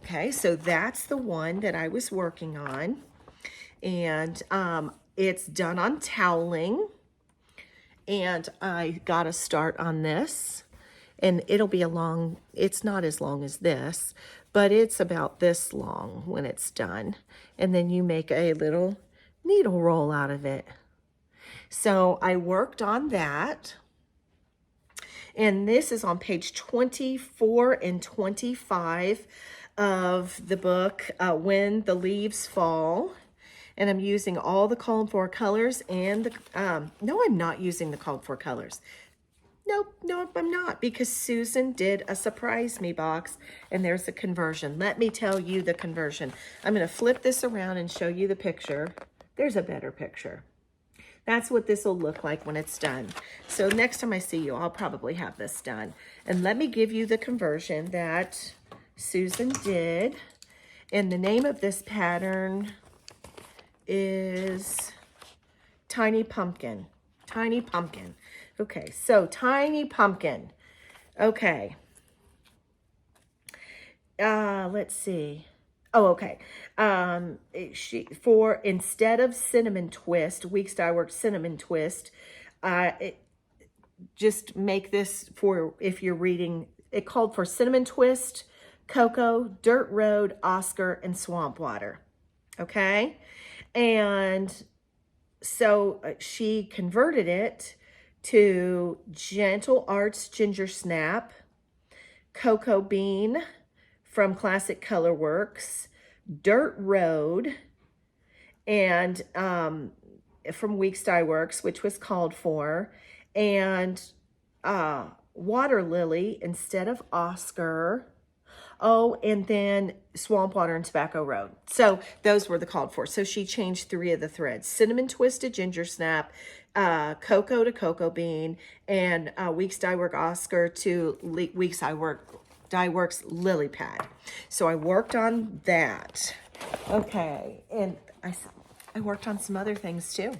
S1: Okay, so that's the one that I was working on. And it's done on toweling. And I got a start on this. And it'll be it's not as long as this, but it's about this long when it's done. And then you make a little needle roll out of it. So I worked on that. And this is on page 24 and 25 of the book, When the Leaves Fall. And I'm using all the called for colors and no, I'm not using the called for colors. Nope, I'm not, because Susan did a surprise me box and there's the conversion. Let me tell you the conversion. I'm going to flip this around and show you the picture. There's a better picture. That's what this will look like when it's done. So next time I see you, I'll probably have this done. And let me give you the conversion that Susan did. And the name of this pattern is Tiny Pumpkin. Tiny Pumpkin. Okay, so Tiny Pumpkin. Okay. Let's see. Oh, okay. Instead of cinnamon twist, Weeks Dye Work cinnamon twist, just make this for if you're reading. It called for cinnamon twist, cocoa, dirt road, Oscar, and swamp water. Okay, and so she converted it to Gentle Arts Ginger Snap, Cocoa Bean from Classic Color Works, Dirt Road, and from Weeks Dye Works, which was called for, and Water Lily instead of Oscar. Oh, and then Swamp Water and Tobacco Road. So those were the called for. So she changed 3 of the threads. Cinnamon Twist to Ginger Snap, Cocoa to Cocoa Bean, and Weeks Dye Work Oscar to Weeks Dye Works Lily Pad. So I worked on that. Okay, and I worked on some other things too.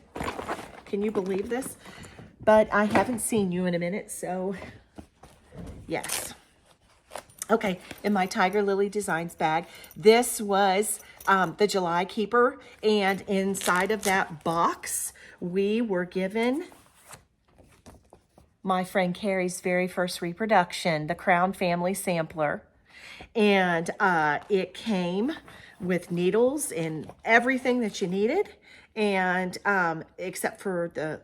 S1: Can you believe this? But I haven't seen you in a minute, so yes. Okay, in my Tiger Lily Designs bag, this was the July Keeper, and inside of that box, we were given my friend Carrie's very first reproduction, the Crown Family Sampler, and it came with needles and everything that you needed, and except for the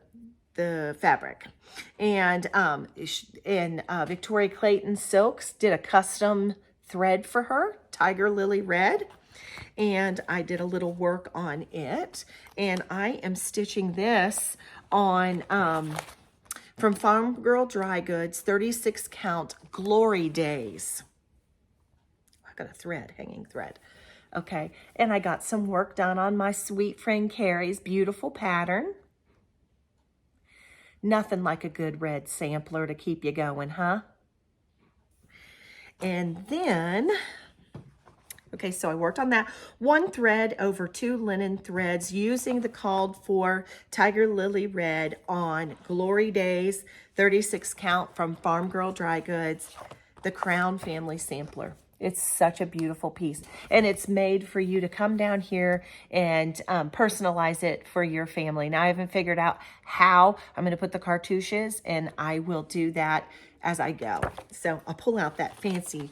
S1: fabric. And Victoria Clayton Silks did a custom thread for her, Tiger Lily Red, and I did a little work on it. And I am stitching this on from Farm Girl Dry Goods, 36 count Glory Days. I got a thread, hanging thread. Okay, and I got some work done on my sweet friend Carrie's beautiful pattern. Nothing like a good red sampler to keep you going, huh? And then, Okay, so I worked on that. One thread over 2 linen threads using the called for Tiger Lily Red on Glory Days 36 count from Farm Girl Dry Goods, the Crown Family Sampler. It's such a beautiful piece, and it's made for you to come down here and personalize it for your family. Now, I haven't figured out how I'm going to put the cartouches, and I will do that as I go. So I'll pull out that fancy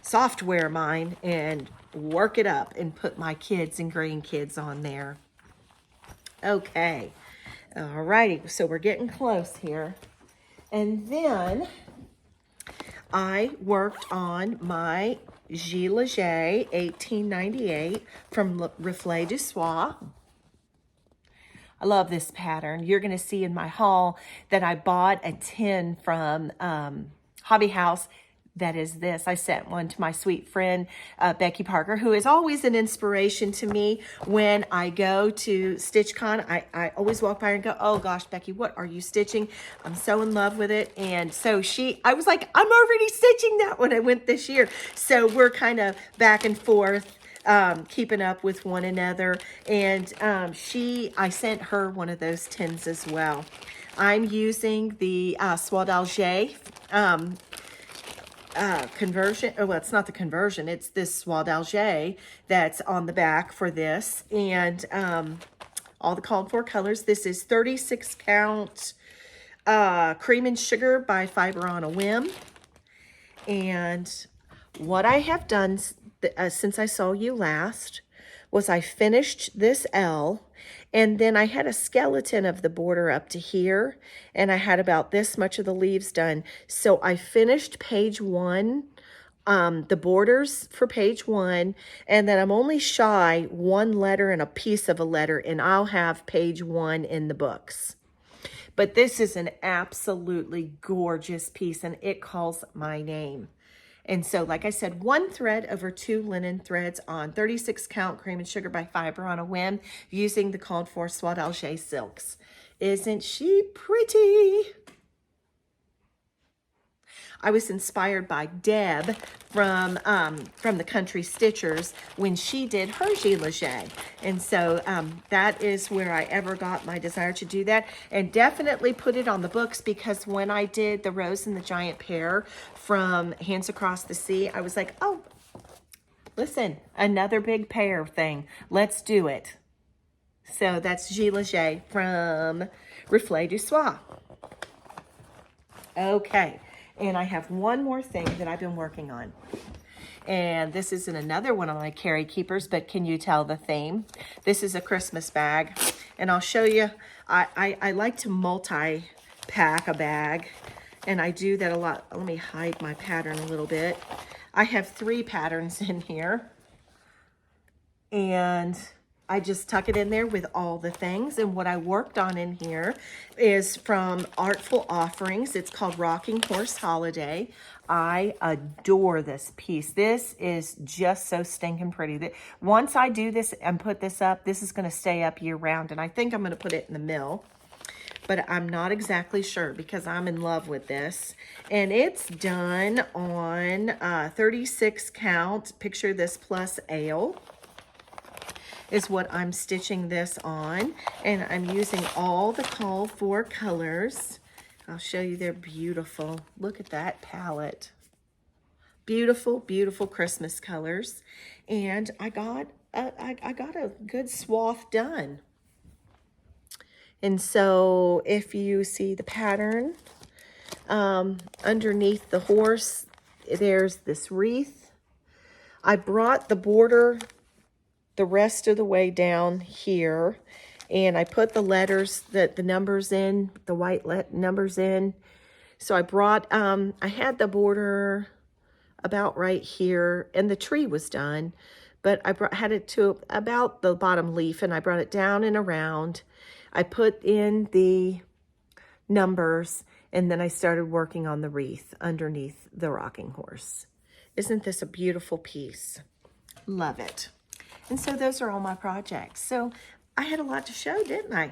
S1: software of mine and work it up and put my kids and grandkids on there. Okay, all righty, so we're getting close here. And then I worked on my Gilet 1898 from Reflet du Soie. I love this pattern. You're going to see in my haul that I bought a tin from Hobby House. That is this. I sent one to my sweet friend, Becky Parker, who is always an inspiration to me when I go to StitchCon. I always walk by her and go, oh gosh, Becky, what are you stitching? I'm so in love with it. And so I was like, I'm already stitching that when I went this year. So we're kind of back and forth, keeping up with one another. And I sent her one of those tins as well. I'm using the Soie d'Alger conversion. Oh, well, it's not the conversion. It's this Soie d'Alger that's on the back for this. And all the called for colors. This is 36 count Cream and Sugar by Fiber on a Whim. And what I have done since I saw you last was I finished this L, and then I had a skeleton of the border up to here, and I had about this much of the leaves done. So I finished page 1, the borders for page 1, and then I'm only shy 1 letter and a piece of a letter, and I'll have page 1 in the books. But this is an absolutely gorgeous piece, and it calls my name. And so, like I said, 1 thread over 2 linen threads on 36 count Cream and Sugar by Fiber on a Whim using the called for Soie d'Alger silks. Isn't she pretty? I was inspired by Deb from the Country Stitchers when she did her Gilet. And so that is where I ever got my desire to do that, and definitely put it on the books, because when I did the Rose and the Giant Pear from Hands Across the Sea, I was like, oh, listen, another big pear thing. Let's do it. So that's Gilet from Reflet du Soie. Okay. And I have one more thing that I've been working on. And this isn't another one of my carry keepers, but can you tell the theme? This is a Christmas bag. And I'll show you, I like to multi-pack a bag. And I do that a lot. Let me hide my pattern a little bit. I have 3 patterns in here. And I just tuck it in there with all the things. And what I worked on in here is from Artful Offerings. It's called Rocking Horse Holiday. I adore this piece. This is just so stinking pretty. Once I do this and put this up, this is going to stay up year round. And I think I'm going to put it in the mill, but I'm not exactly sure because I'm in love with this. And it's done on 36 count. Picture this plus ale is what I'm stitching this on. And I'm using all the call for colors. I'll show you, they're beautiful. Look at that palette. Beautiful, beautiful Christmas colors. And I got a good swath done. And so if you see the pattern, underneath the horse, there's this wreath. I brought the border the rest of the way down here, and I put the letters, the numbers in, the white numbers in. So I brought, I had the border about right here, and the tree was done, but I had it to about the bottom leaf, and I brought it down and around. I put in the numbers, and then I started working on the wreath underneath the rocking horse. Isn't this a beautiful piece? Love it. And so those are all my projects. So I had a lot to show, didn't I?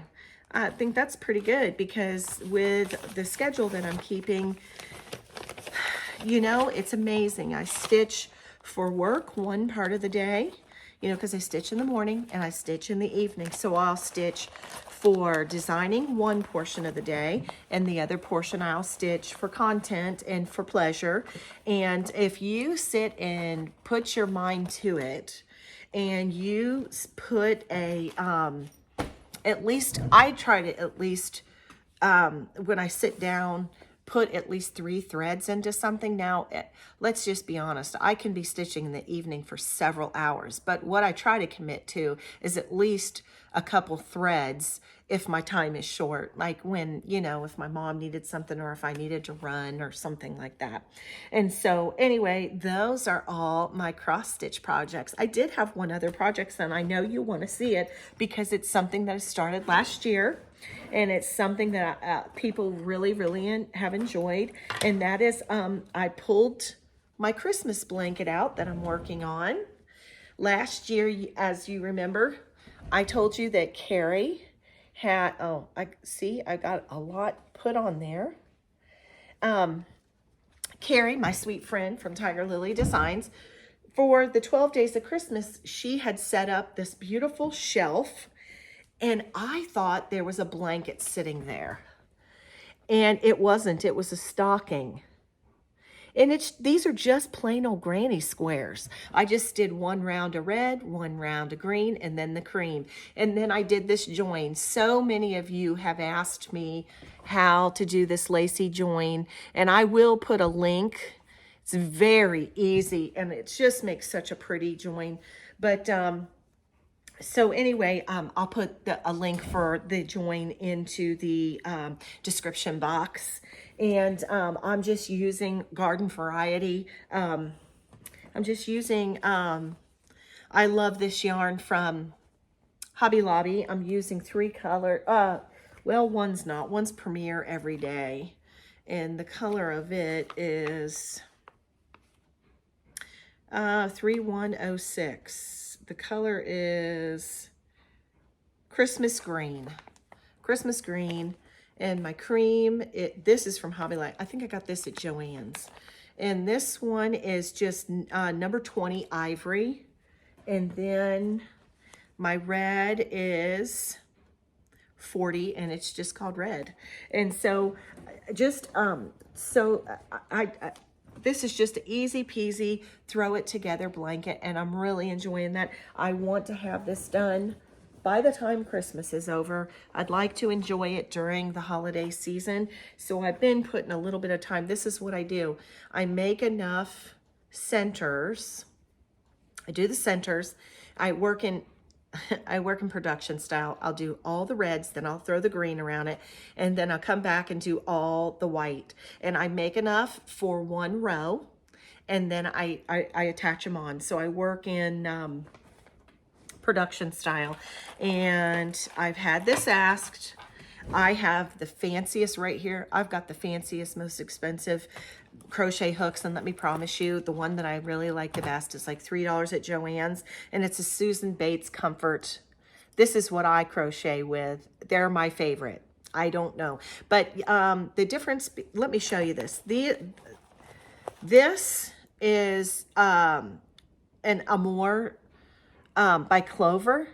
S1: I think that's pretty good, because with the schedule that I'm keeping, you know, it's amazing. I stitch for work one part of the day, you know, because I stitch in the morning and I stitch in the evening. So I'll stitch for designing one portion of the day, and the other portion I'll stitch for content and for pleasure. And if you sit and put your mind to it, and you put a, at least, I try to at least, when I sit down, put at least 3 threads into something. Now, let's just be honest. I can be stitching in the evening for several hours, but what I try to commit to is at least a couple threads if my time is short, like when, you know, if my mom needed something or if I needed to run or something like that. And so anyway, those are all my cross stitch projects. I did have one other project, and I know you want to see it because it's something that I started last year. And it's something that people really have enjoyed. And that is, I pulled my Christmas blanket out that I'm working on. Last year, as you remember, I told you that Carrie had, I got a lot put on there. Carrie, my sweet friend from Tiger Lily Designs, for the 12 days of Christmas, she had set up this beautiful shelf. And I thought there was a blanket sitting there. And it wasn't. It was a stocking. And these are just plain old granny squares. I just did one round of red, one round of green, and then the cream. And then I did this join. So many of you have asked me how to do this lacy join. And I will put a link. It's very easy. And it just makes such a pretty join. But, so anyway, I'll put a link for the join into the description box. And I'm just using garden variety. I'm just using, I love this yarn from Hobby Lobby. I'm using 3 color, well, one's not. One's Premier Every Day. And the color of it is 3106. The color is Christmas green. Christmas green. And my cream, this is from Hobby Lobby. I think I got this at Joann's. And this one is just number 20 ivory. And then my red is 40, and it's just called red. And so just, this is just an easy peasy, throw it together blanket, and I'm really enjoying that. I want to have this done by the time Christmas is over. I'd like to enjoy it during the holiday season. So I've been putting a little bit of time. This is what I do. I make enough centers. I do the centers. I work in production style. I'll do all the reds, then I'll throw the green around it, and then I'll come back and do all the white. And I make enough for one row, and then I attach them on. So I work in production style. And I've had this asked. I have the fanciest right here. I've got the fanciest, most expensive crochet hooks, and let me promise you, the one that I really like the best is like $3 at Joann's, and it's a Susan Bates Comfort. This is what I crochet with. They're my favorite. I don't know, but the difference, let me show you this. This is an Amour by Clover,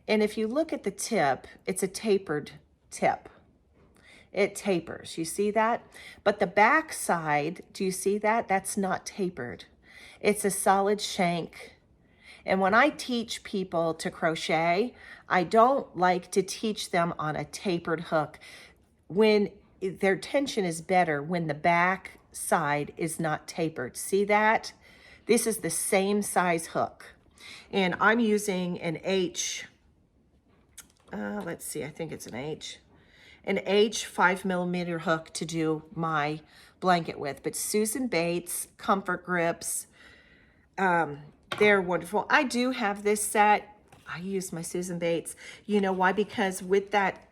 S1: and if you look at the tip, it's a tapered tip. It tapers, you see that? But the back side, do you see that? That's not tapered. It's a solid shank. And when I teach people to crochet, I don't like to teach them on a tapered hook. When their tension is better when the back side is not tapered. See that? This is the same size hook. And I'm using an H, let's see, I think it's an H 5mm hook to do my blanket with. But Susan Bates Comfort Grips, they're wonderful. I do have this set. I use my Susan Bates. You know why? Because with that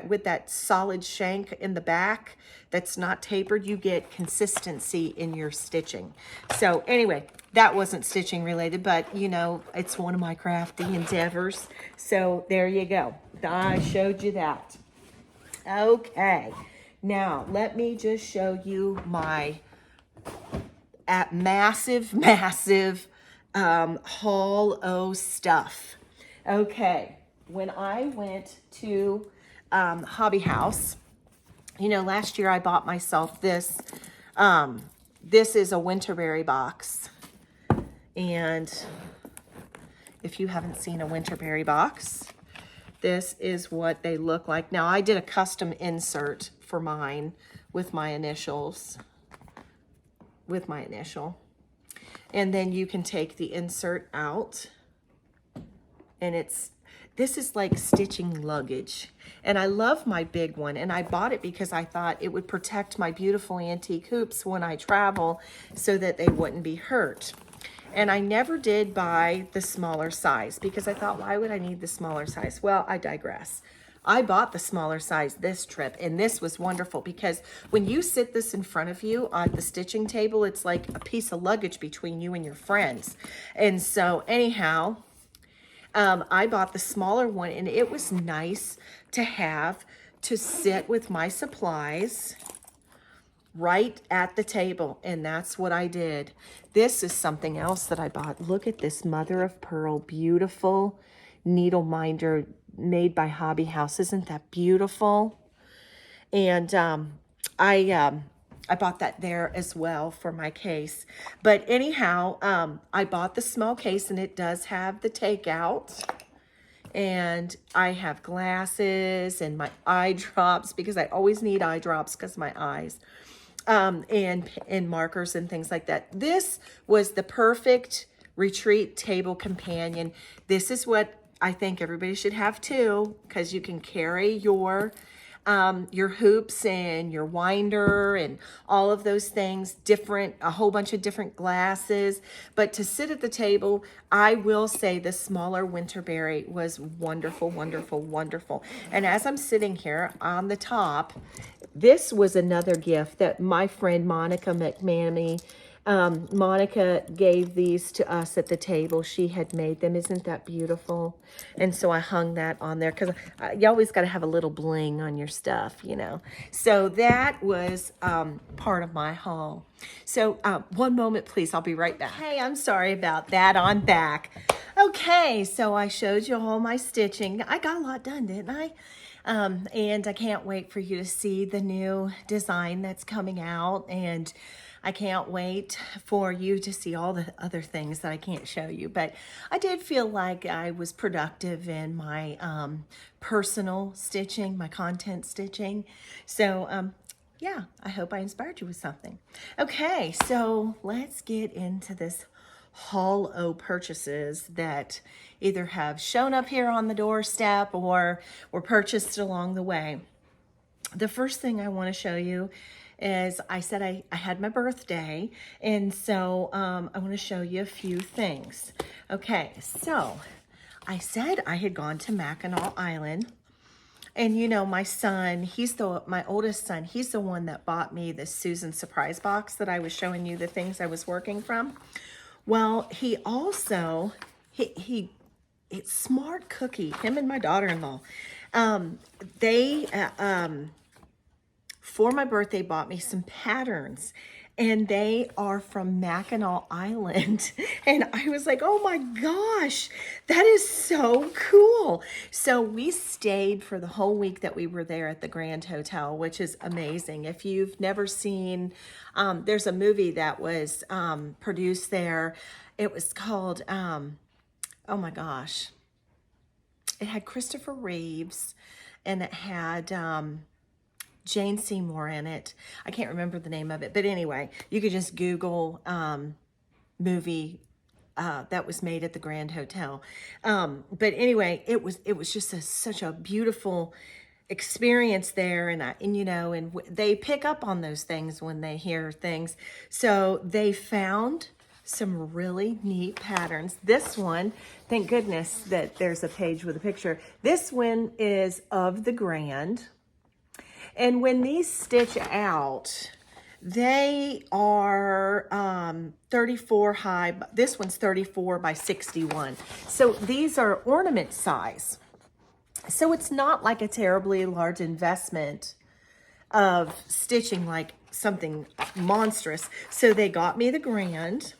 S1: with that solid shank in the back that's not tapered, you get consistency in your stitching. So anyway, that wasn't stitching related, but you know, it's one of my crafty endeavors. So there you go. I showed you that. Okay, now let me just show you my at massive, massive haul o stuff. Okay, when I went to Hobby House, you know, last year I bought myself this. This is a Winterberry box. And if you haven't seen a Winterberry box, this is what they look like. Now, I did a custom insert for mine with my initials. With my initial. And then you can take the insert out. And this is like stitching luggage. And I love my big one. And I bought it because I thought it would protect my beautiful antique hoops when I travel so that they wouldn't be hurt. And I never did buy the smaller size because I thought, why would I need the smaller size? Well, I digress. I bought the smaller size this trip, and this was wonderful because when you sit this in front of you on the stitching table, it's like a piece of luggage between you and your friends. And so anyhow, I bought the smaller one, and it was nice to have to sit with my supplies right at the table, and that's what I did. This is something else that I bought. Look at this mother of pearl, beautiful needle minder made by Hobby House. Isn't that beautiful? And I bought that there as well for my case. But anyhow, I bought the small case, and it does have the takeout. And I have glasses and my eye drops because I always need eye drops because of my eyes. And markers and things like that. This was the perfect retreat table companion. This is what I think everybody should have too, because you can carry your hoops and your winder and all of those things, a whole bunch of different glasses. But to sit at the table, I will say the smaller Winterberry was wonderful, wonderful, wonderful. And as I'm sitting here on the top, this was another gift that my friend Monica McManamy, Monica gave these to us at the table. She had made them. Isn't that beautiful? And so I hung that on there because you always got to have a little bling on your stuff, you know. So that was part of my haul. So one moment, please. I'll be right back. Hey, I'm sorry about that. I'm back. Okay, so I showed you all my stitching. I got a lot done, didn't I? And I can't wait for you to see the new design that's coming out, and I can't wait for you to see all the other things that I can't show you. But I did feel like I was productive in my personal stitching, my content stitching. So yeah, I hope I inspired you with something. Okay, so let's get into this haul o purchases that either have shown up here on the doorstep or were purchased along the way. The first thing I want to show you is I said I had my birthday, and so I want to show you a few things. Okay, so I said I had gone to Mackinac Island, and you know, my son, my oldest son, he's the one that bought me this Susan surprise box that I was showing you the things I was working from. Well, he also, it's Smart Cookie, him and my daughter-in-law, they, for my birthday, bought me some patterns, and they are from Mackinac Island. And I was like, oh my gosh, that is so cool. So we stayed for the whole week that we were there at the Grand Hotel, which is amazing. If you've never seen, there's a movie that was produced there. It was called, oh my gosh, it had Christopher Reeves, and it had Jane Seymour in it. I can't remember the name of it, but anyway, you could just Google movie that was made at the Grand Hotel. But anyway, it was just such a beautiful experience there, and you know, and they pick up on those things when they hear things. So they found some really neat patterns. This one, thank goodness that there's a page with a picture. This one is of the Grand. And when these stitch out, they are 34 high. This one's 34 by 61. So these are ornament size. So it's not like a terribly large investment of stitching like something monstrous. So they got me the Grand.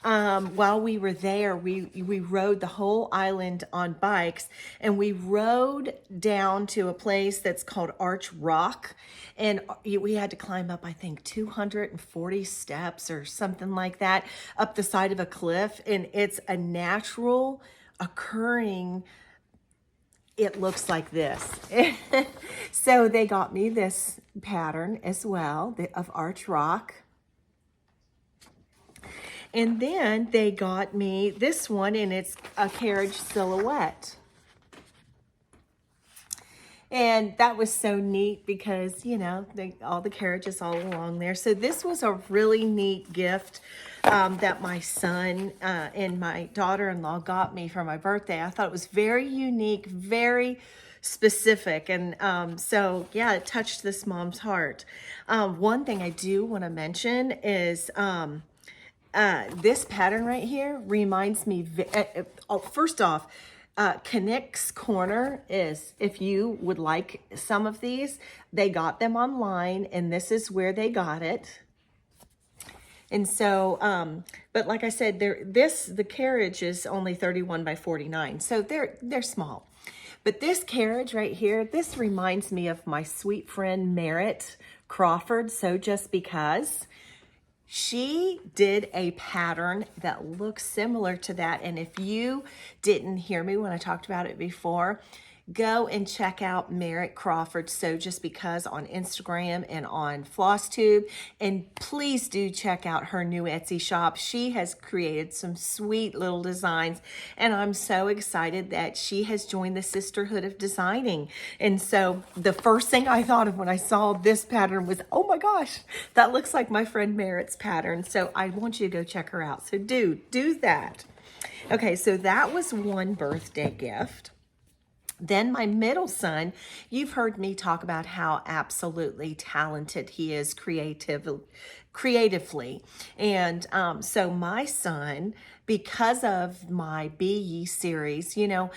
S1: While we were there, we rode the whole island on bikes, and we rode down to a place that's called Arch Rock, and we had to climb up, I think, 240 steps or something like that up the side of a cliff, and it's a natural occurring. It looks like this. So they got me this pattern as well of Arch Rock. And then they got me this one, and it's a carriage silhouette. And that was so neat because, you know, all the carriages all along there. So this was a really neat gift that my son and my daughter-in-law got me for my birthday. I thought it was very unique, very specific. And so, yeah, it touched this mom's heart. One thing I do want to mention is... this pattern right here reminds me, first off, Knick's Corner is, if you would like some of these, they got them online, and this is where they got it. And so, but like I said, the carriage is only 31 by 49, so they're small. But this carriage right here, this reminds me of my sweet friend Merritt Crawford, So Just Because. She did a pattern that looks similar to that. And if you didn't hear me when I talked about it before, go and check out Merritt Crawford So Just Because on Instagram and on Flosstube. And please do check out her new Etsy shop. She has created some sweet little designs, and I'm so excited that she has joined the Sisterhood of Designing. And so the first thing I thought of when I saw this pattern was, oh my gosh, that looks like my friend Merritt's pattern. So I want you to go check her out. So do that. Okay, so that was one birthday gift. Then my middle son, you've heard me talk about how absolutely talented he is creatively. And so my son, because of my Be Ye series, you know,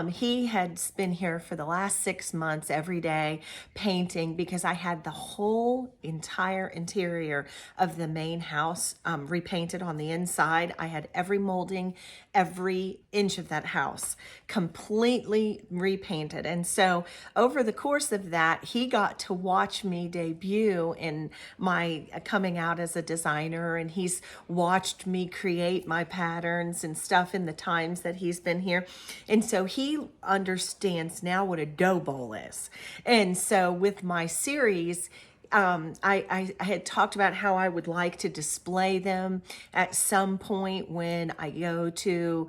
S1: he had been here for the last 6 months every day painting, because I had the whole entire interior of the main house repainted on the inside. I had every molding, every inch of that house completely repainted. And so over the course of that, he got to watch me debut in my coming out as a designer, and he's watched me create my patterns and stuff in the times that he's been here. And so he understands now what a dough bowl is. And so with my series, I had talked about how I would like to display them at some point when I go to,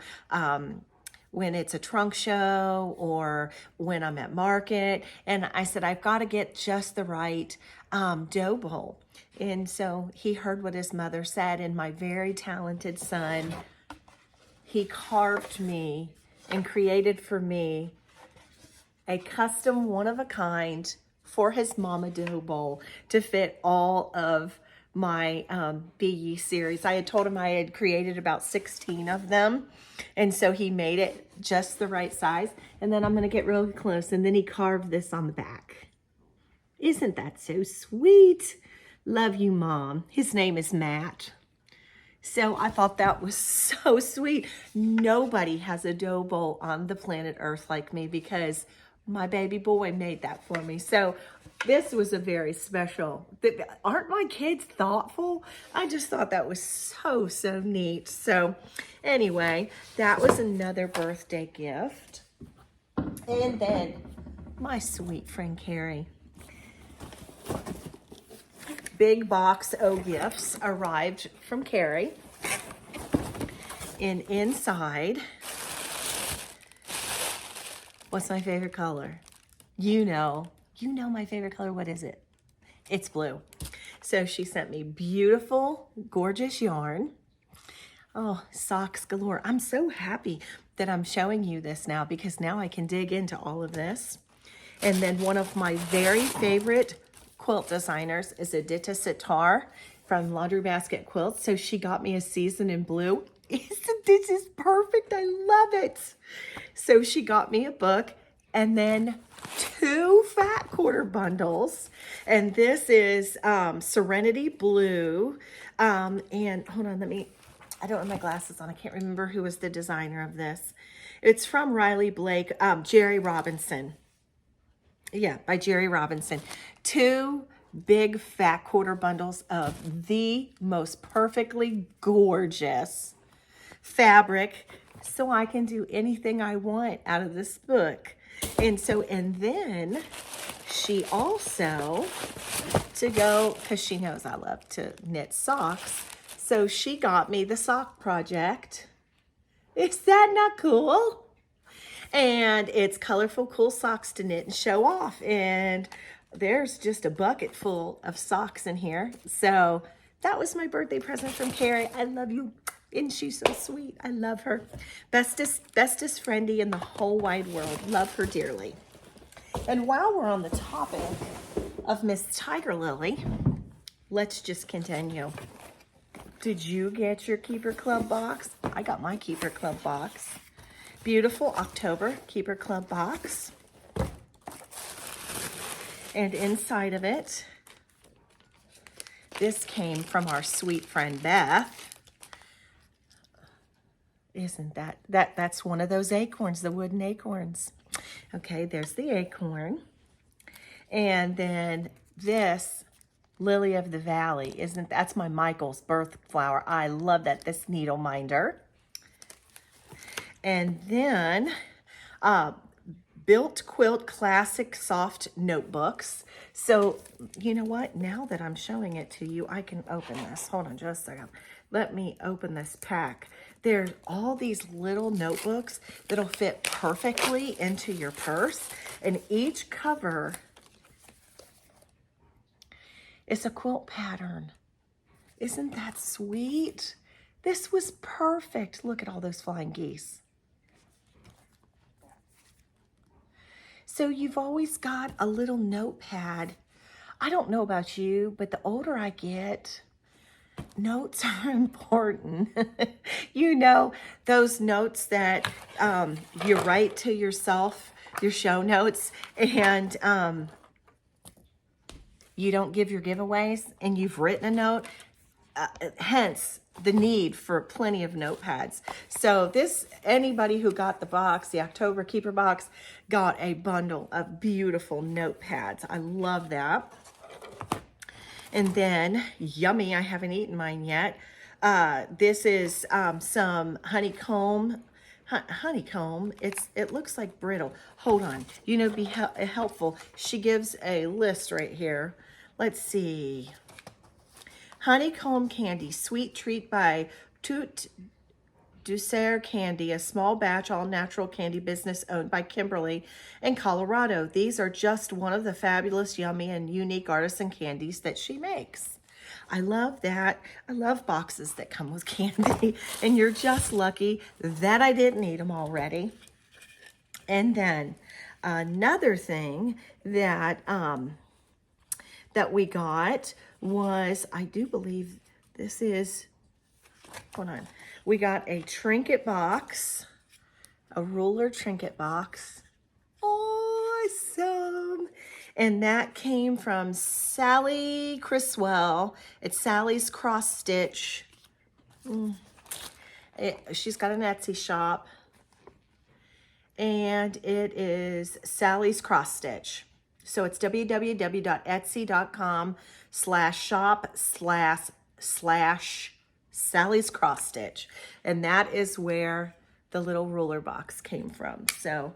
S1: when it's a trunk show or when I'm at market. And I said, I've got to get just the right dough bowl. And so he heard what his mother said, and my very talented son, he carved me and created for me a custom one-of-a-kind for his mama dough bowl to fit all of my Be Ye series. I had told him I had created about 16 of them, and so he made it just the right size. And then I'm going to get really close, and then he carved this on the back. Isn't that so sweet? Love you, Mom. His name is Matt. So I thought that was so sweet. Nobody has a dough bowl on the planet Earth like me, because my baby boy made that for me. So this was a very special. Aren't my kids thoughtful? I just thought that was so neat. So anyway, that was another birthday gift. And then my sweet friend Carrie. Big box of gifts arrived from Carrie. And inside, what's my favorite color? You know my favorite color. What is it? It's blue. So she sent me beautiful, gorgeous yarn. Oh, socks galore. I'm so happy that I'm showing you this now, because now I can dig into all of this. And then one of my very favorite quilt designers is Edita Sitar from Laundry Basket Quilts. So she got me a season in blue. This is perfect. I love it. So she got me a book, And then 2 fat quarter bundles. And this is Serenity Blue. And hold on, I don't have my glasses on. I can't remember who was the designer of this. It's from Riley Blake, Jerry Robinson. Yeah, by Jerry Robinson. 2 big fat quarter bundles of the most perfectly gorgeous fabric, so I can do anything I want out of this book. And then she also, to go, because she knows I love to knit socks, so she got me the sock project. Is that not cool? And it's colorful, cool socks to knit and show off. And there's just a bucket full of socks in here. So that was my birthday present from Carrie. I love you. Isn't she so sweet? I love her. Bestest friendie in the whole wide world. Love her dearly. And while we're on the topic of Miss Tiger Lily, let's just continue. Did you get your Keeper Club box? I got my Keeper Club box. Beautiful October Keeper Club box. And inside of it, this came from our sweet friend Beth. Isn't that's one of those acorns, the wooden acorns. Okay, there's the acorn. And then this Lily of the Valley, that's my Michael's birth flower. I love that, this needle minder. And then Built Quilt Classic Soft Notebooks. So, you know what? Now that I'm showing it to you, I can open this. Hold on just a second. Let me open this pack. There's all these little notebooks that'll fit perfectly into your purse. And each cover is a quilt pattern. Isn't that sweet? This was perfect. Look at all those flying geese. So you've always got a little notepad. I don't know about you, but the older I get, notes are important. You know, those notes that you write to yourself, your show notes, and you don't give your giveaways, and you've written a note, hence the need for plenty of notepads. So this, anybody who got the box, the October Keeper box, got a bundle of beautiful notepads. I love that. And then, yummy, I haven't eaten mine yet. This is some honeycomb. Honeycomb, it looks like brittle. Hold on, you know, be helpful. She gives a list right here. Let's see. Honeycomb candy, sweet treat by Tout Douceur Candy, a small batch all-natural candy business owned by Kimberly in Colorado. These are just one of the fabulous, yummy, and unique artisan candies that she makes. I love that. I love boxes that come with candy, and you're just lucky that I didn't eat them already. And then another thing that that we got was, I do believe this is, hold on. We got a trinket box, a ruler trinket box. Awesome. And that came from Sally Criswell. It's Sally's Cross Stitch. She's got an Etsy shop. And it is Sally's Cross Stitch. So it's www.etsy.com/shop/Sally's Cross Stitch. And that is where the little ruler box came from. So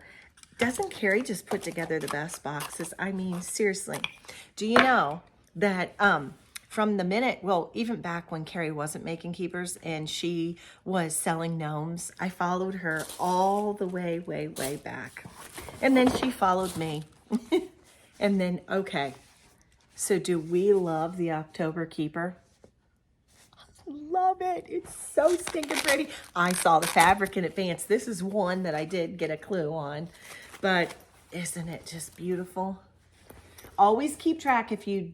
S1: doesn't Carrie just put together the best boxes? I mean, seriously. Do you know that from the minute, well, even back when Carrie wasn't making keepers and she was selling gnomes, I followed her all the way, way, way back. And then she followed me. And then, okay, so do we love the October Keeper? Love it. It's so stinking pretty. I saw the fabric in advance. This is one that I did get a clue on, but isn't it just beautiful? Always keep track. If you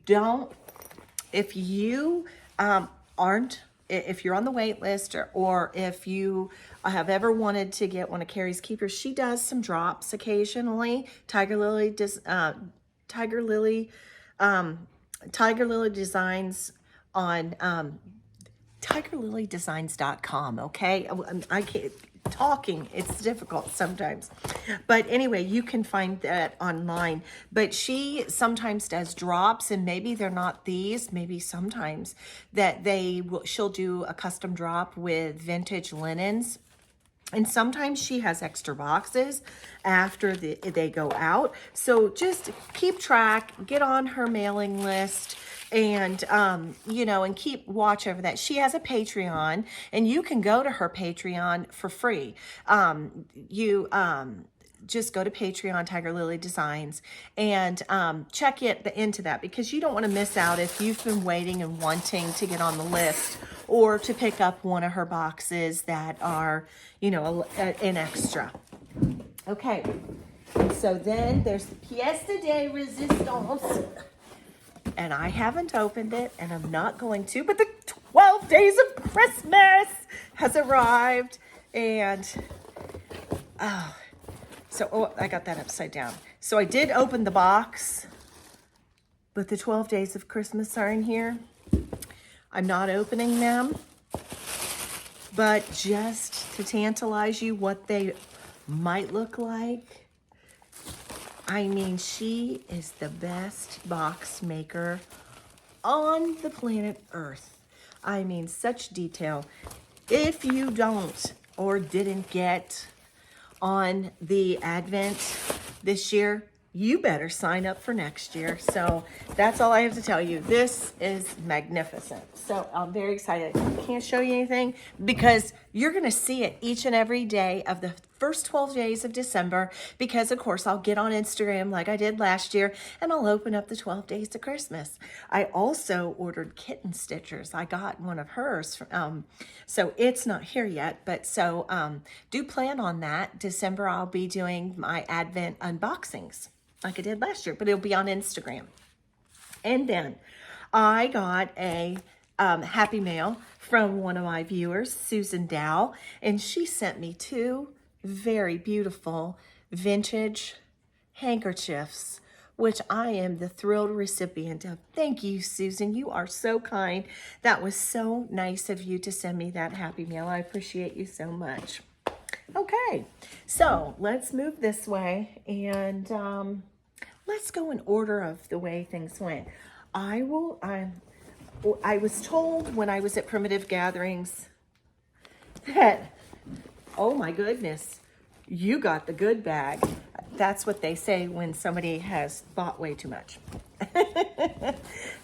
S1: if you're on the wait list, or if you have ever wanted to get one of Carrie's keepers, she does some drops occasionally. Tiger Lily designs on tigerlilydesigns.com. Okay, I can't talking, it's difficult sometimes, but anyway, you can find that online. But she sometimes does drops, and maybe they're not these, maybe sometimes that she'll do a custom drop with vintage linens. And sometimes she has extra boxes after they go out. So just keep track, get on her mailing list, and, you know, and keep watch over that. She has a Patreon, and you can go to her Patreon for free. Just go to Patreon, Tiger Lily Designs, and check into that, because you don't want to miss out if you've been waiting and wanting to get on the list, or to pick up one of her boxes that are, you know, an extra. Okay, so then there's the pièce de résistance, and I haven't opened it, and I'm not going to, but the 12 Days of Christmas has arrived, and so I got that upside down. So I did open the box, but the 12 Days of Christmas are in here. I'm not opening them, but just to tantalize you what they might look like. I mean, she is the best box maker on the planet Earth. I mean, such detail. If you don't or didn't get on the Advent this year, you better sign up for next year. So that's all I have to tell you. This is magnificent. So I'm very excited. Can't show you anything because you're going to see it each and every day of the first 12 days of December, because of course I'll get on Instagram like I did last year, and I'll open up the 12 days of Christmas. I also ordered kitten stitchers. I got one of hers. So it's not here yet, but so do plan on that. December I'll be doing my Advent unboxings like I did last year, but it'll be on Instagram. And then I got a Happy Mail from one of my viewers, Susan Dow, and she sent me 2 very beautiful vintage handkerchiefs, which I am the thrilled recipient of. Thank you, Susan. You are so kind. That was so nice of you to send me that Happy Mail. I appreciate you so much. Okay, so let's move this way, and let's go in order of the way things went. I was told when I was at Primitive Gatherings that, oh my goodness, you got the good bag. That's what they say when somebody has bought way too much.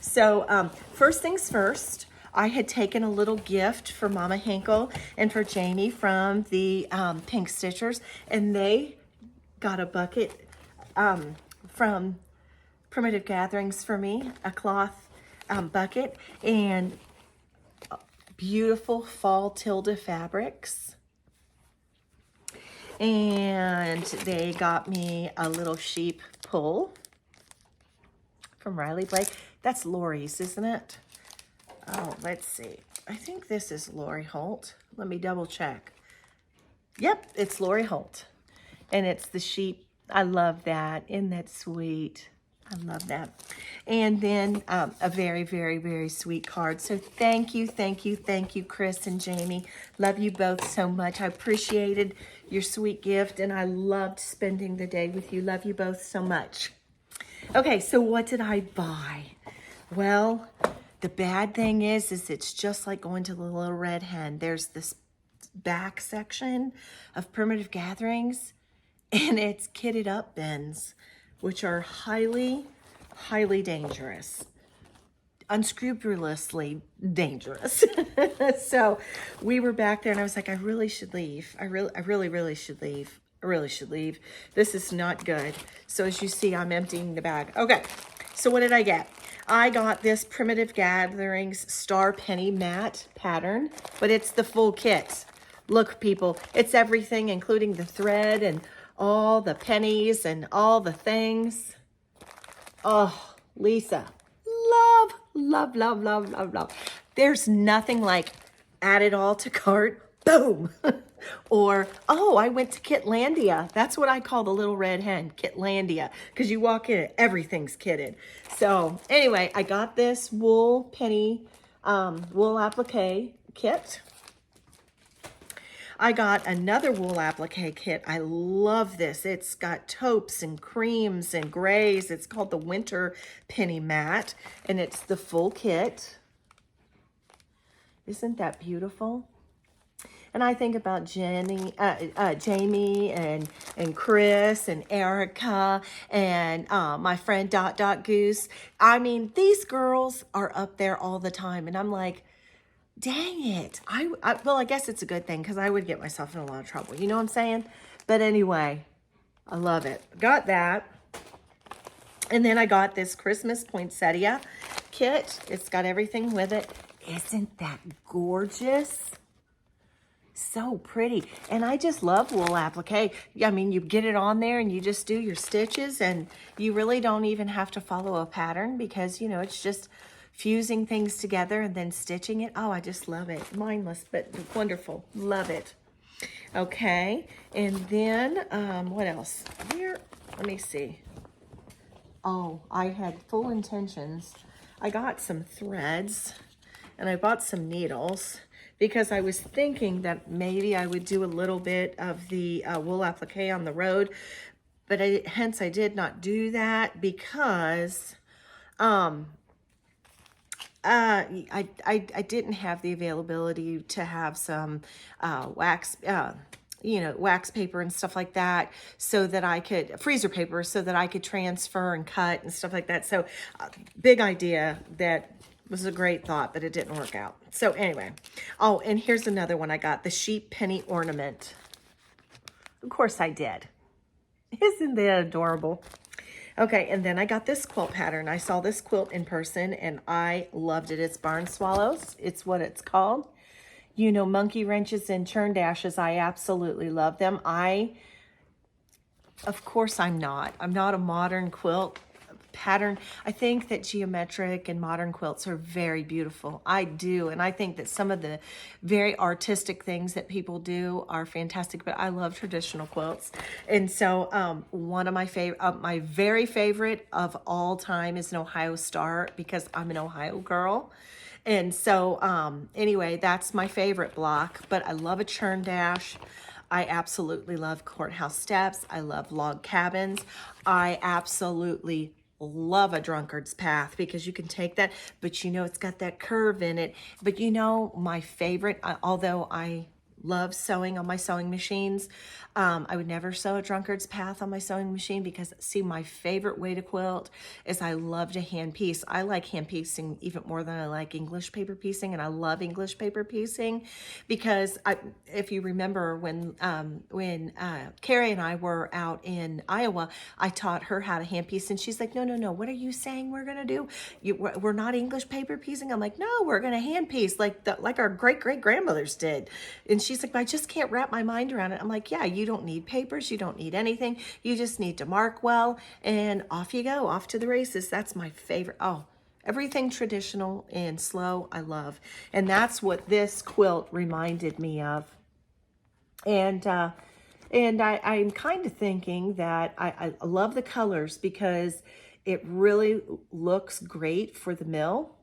S1: So first things first, I had taken a little gift for Mama Hinkle and for Jamie from the Pink Stitchers, and they got a bucket from Primitive Gatherings for me, a cloth bucket, and beautiful fall Tilda fabrics. And they got me a little sheep pull from Riley Blake. That's Lori's, isn't it? Oh, let's see. I think this is Lori Holt. Let me double check. Yep, it's Lori Holt. And it's the sheep. I love that. Isn't that sweet? I love that. And then a very, very, very sweet card. So thank you, thank you, thank you, Chris and Jamie. Love you both so much. I appreciated your sweet gift, and I loved spending the day with you. Love you both so much. Okay, so what did I buy? Well, the bad thing is it's just like going to the Little Red Hen. There's this back section of Primitive Gatherings, and it's kitted up bins, which are highly, highly dangerous, unscrupulously dangerous. So we were back there, and I was like, I really should leave. I really should leave. I really should leave. This is not good. So as you see, I'm emptying the bag. Okay, so what did I get? I got this Primitive Gatherings Star Penny Mat pattern, but it's the full kit. Look, people, it's everything, including the thread and all the pennies and all the things. Oh, Lisa, love, love, love, love, love, love. There's nothing like add it all to cart, boom. Or, oh, I went to Kitlandia. That's what I call the little red hen, Kitlandia, because you walk in, everything's kitted. So anyway, I got this wool penny, wool applique kit. I got another wool applique kit. I love this. It's got taupes and creams and grays. It's called the Winter Penny Mat, and it's the full kit. Isn't that beautiful? And I think about Jamie and Chris and Erica and my friend Goose. I mean, these girls are up there all the time, and I'm like, dang it. Well, I guess it's a good thing because I would get myself in a lot of trouble. You know what I'm saying? But anyway, I love it. Got that. And then I got this Christmas poinsettia kit. It's got everything with it. Isn't that gorgeous? So pretty. And I just love wool applique. I mean, you get it on there and you just do your stitches, and you really don't even have to follow a pattern because, you know, it's just fusing things together and then stitching it. Oh, I just love it. Mindless, but wonderful. Love it. Okay. And then, what else? Here, let me see. Oh, I had full intentions. I got some threads and I bought some needles because I was thinking that maybe I would do a little bit of the wool applique on the road, but hence I did not do that because I didn't have the availability to have some wax, you know, wax paper and stuff like that, so that I could, freezer paper, so that I could transfer and cut and stuff like that. So big idea that was a great thought, but it didn't work out. So anyway, oh, and here's another one I got, the sheep penny ornament. Of course I did. Isn't that adorable? Okay, and then I got this quilt pattern. I saw this quilt in person and I loved it. It's Barn Swallows. It's what it's called. You know, monkey wrenches and churn dashes. I absolutely love them. Of course I'm not a modern quilt pattern. I think that geometric and modern quilts are very beautiful. I do. And I think that some of the very artistic things that people do are fantastic, but I love traditional quilts. And so one of my favorite, my very favorite of all time is an Ohio Star, because I'm an Ohio girl. And so anyway, that's my favorite block, but I love a churn dash. I absolutely love courthouse steps. I love log cabins. I absolutely love a drunkard's path, because you can take that, but you know, it's got that curve in it. But you know, my favorite, although I love sewing on my sewing machines, I would never sew a drunkard's path on my sewing machine, because see, my favorite way to quilt is I love to hand piece. I like hand piecing even more than I like English paper piecing, and I love English paper piecing because if you remember when Carrie and I were out in Iowa, I taught her how to hand piece, and she's like, no, what are you saying we're gonna do? We're not English paper piecing? I'm like, no, we're gonna hand piece like our great-great-grandmothers did. And she's like, I just can't wrap my mind around it. I'm like, yeah, you don't need papers. You don't need anything. You just need to mark well, and off you go, off to the races. That's my favorite. Oh, everything traditional and slow, I love. And that's what this quilt reminded me of. And I'm kind of thinking that I love the colors because it really looks great for the mill.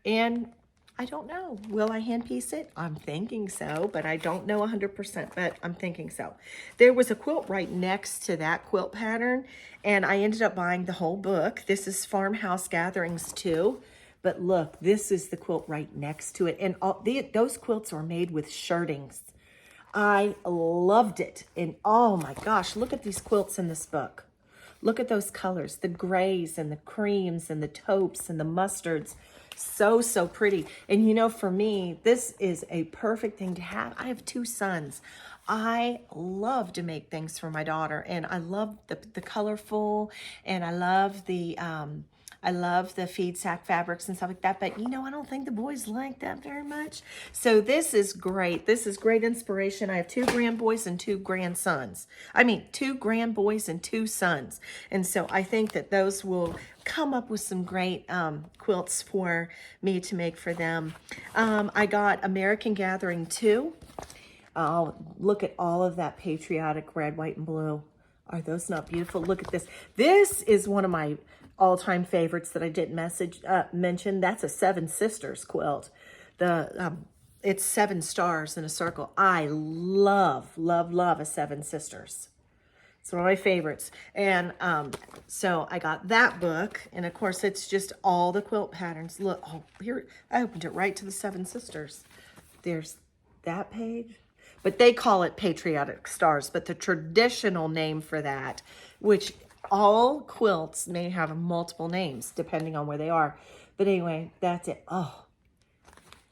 S1: And I don't know. Will I hand piece it? I'm thinking so, but I don't know 100%, but I'm thinking so. There was a quilt right next to that quilt pattern, and I ended up buying the whole book. This is Farmhouse Gatherings 2, but look, this is the quilt right next to it. And those quilts are made with shirtings. I loved it. And oh my gosh, look at these quilts in this book. Look at those colors, the grays and the creams and the taupes and the mustards. So pretty. And you know, for me, this is a perfect thing to have. I have 2 sons. I love to make things for my daughter, and I love the colorful, and I love the I love the feed sack fabrics and stuff like that, but you know, I don't think the boys like that very much. So this is great. This is great inspiration. I have 2 grandboys and 2 grandsons. I mean, 2 grandboys and 2 sons. And so I think that those will come up with some great quilts for me to make for them. I got American Gathering 2. Oh, look at all of that patriotic red, white, and blue. Are those not beautiful? Look at this. This is one of my all-time favorites that I didn't mention. That's a 7 Sisters quilt. It's 7 stars in a circle. I love, love, love a 7 Sisters. It's one of my favorites. And so I got that book. And of course, it's just all the quilt patterns. Look, oh, here, I opened it right to the 7 Sisters. There's that page. But they call it Patriotic Stars. But the traditional name for that, which all quilts may have multiple names depending on where they are. But anyway, that's it. Oh,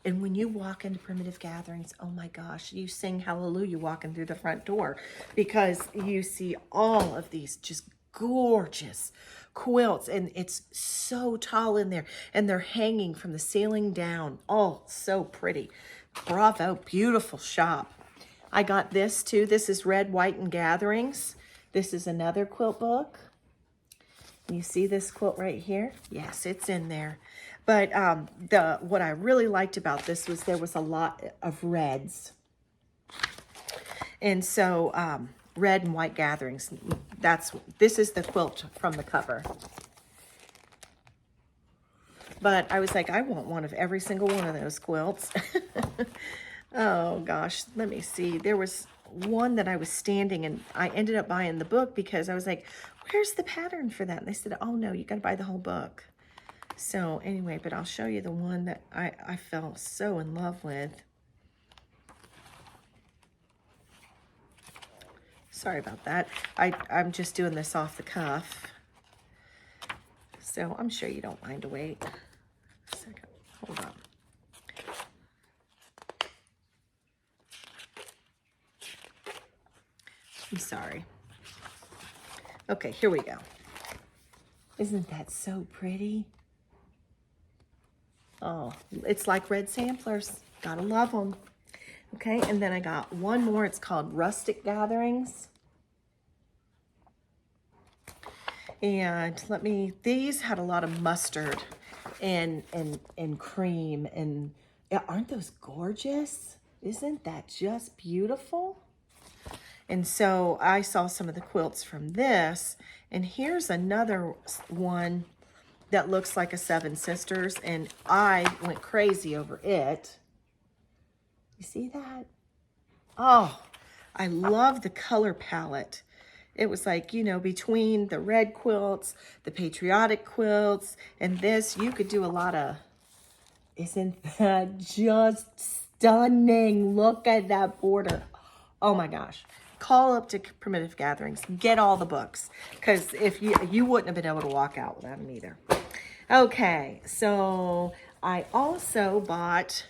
S1: and when you walk into primitive gatherings, oh my gosh, you sing hallelujah walking through the front door because you see all of these just gorgeous quilts, and it's so tall in there, and they're hanging from the ceiling down. Oh, so pretty. Bravo, beautiful shop. I got this too. This is Red, White, and Gatherings. This is another quilt book. You see this quilt right here? Yes, it's in there. But what I really liked about this was there was a lot of reds. And so Red and White Gatherings, this is the quilt from the cover. But I was like, I want one of every single one of those quilts. Oh gosh, let me see. There was one that I was standing, and I ended up buying the book because I was like, where's the pattern for that? And they said, oh no, you got to buy the whole book. So anyway, but I'll show you the one that I fell so in love with. Sorry about that. I'm just doing this off the cuff. So I'm sure you don't mind to wait a second. Hold on. I'm sorry. Okay, here we go. Isn't that so pretty? Oh, it's like red samplers. Gotta love them. Okay, and then I got one more. It's called Rustic Gatherings. And these had a lot of mustard and cream. And aren't those gorgeous? Isn't that just beautiful? And so I saw some of the quilts from this, and here's another one that looks like a 7 Sisters, and I went crazy over it. You see that? Oh, I love the color palette. It was like, you know, between the red quilts, the patriotic quilts, and this, you could do a lot of, isn't that just stunning? Look at that border. Oh my gosh. Call up to Primitive Gatherings, get all the books, because if you wouldn't have been able to walk out without them either. Okay, so I also bought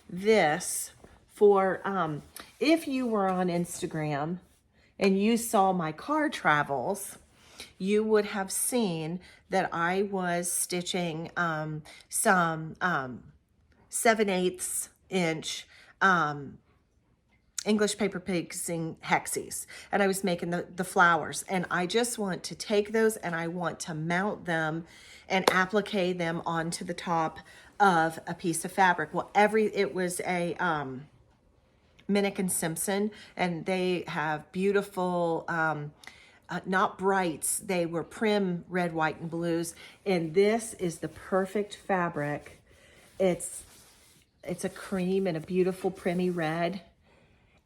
S1: this for, if you were on Instagram and you saw my car travels, you would have seen that I was stitching some 7/8 inch English paper pigsing hexies, and I was making the flowers, and I just want to take those and I want to mount them and applique them onto the top of a piece of fabric. Well, it was a Minnick and Simpson, and they have beautiful not brights, they were prim red, white, and blues, and this is the perfect fabric. It's a cream and a beautiful primmy red.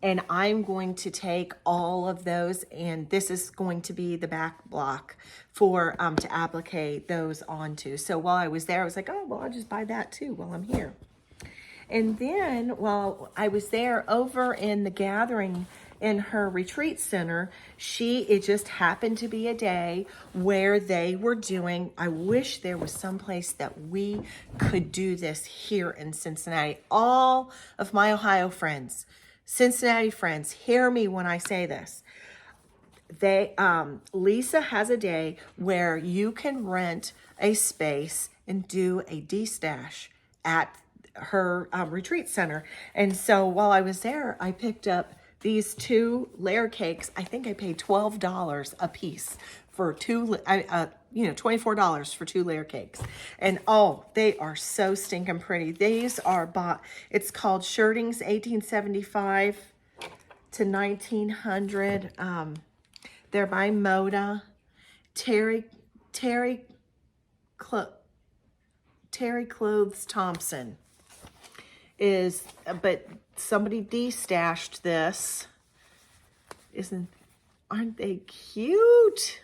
S1: And I'm going to take all of those, and this is going to be the back block for to applique those onto. So while I was there, I was like, oh, well, I'll just buy that too while I'm here. And then while I was there over in the gathering in her retreat center, it just happened to be a day where they were doing, I wish there was some place that we could do this here in Cincinnati. All of my Ohio friends, Cincinnati friends, hear me when I say this. Lisa has a day where you can rent a space and do a D-stash at her retreat center. And so while I was there, I picked up these 2 layer cakes. I think I paid $12 a piece for 2, $24 for 2 layer cakes. And oh, they are so stinking pretty. These are it's called Shirtings 1875 to 1900. They're by Moda. Terry Clothes Thompson but somebody de-stashed this. Aren't they cute?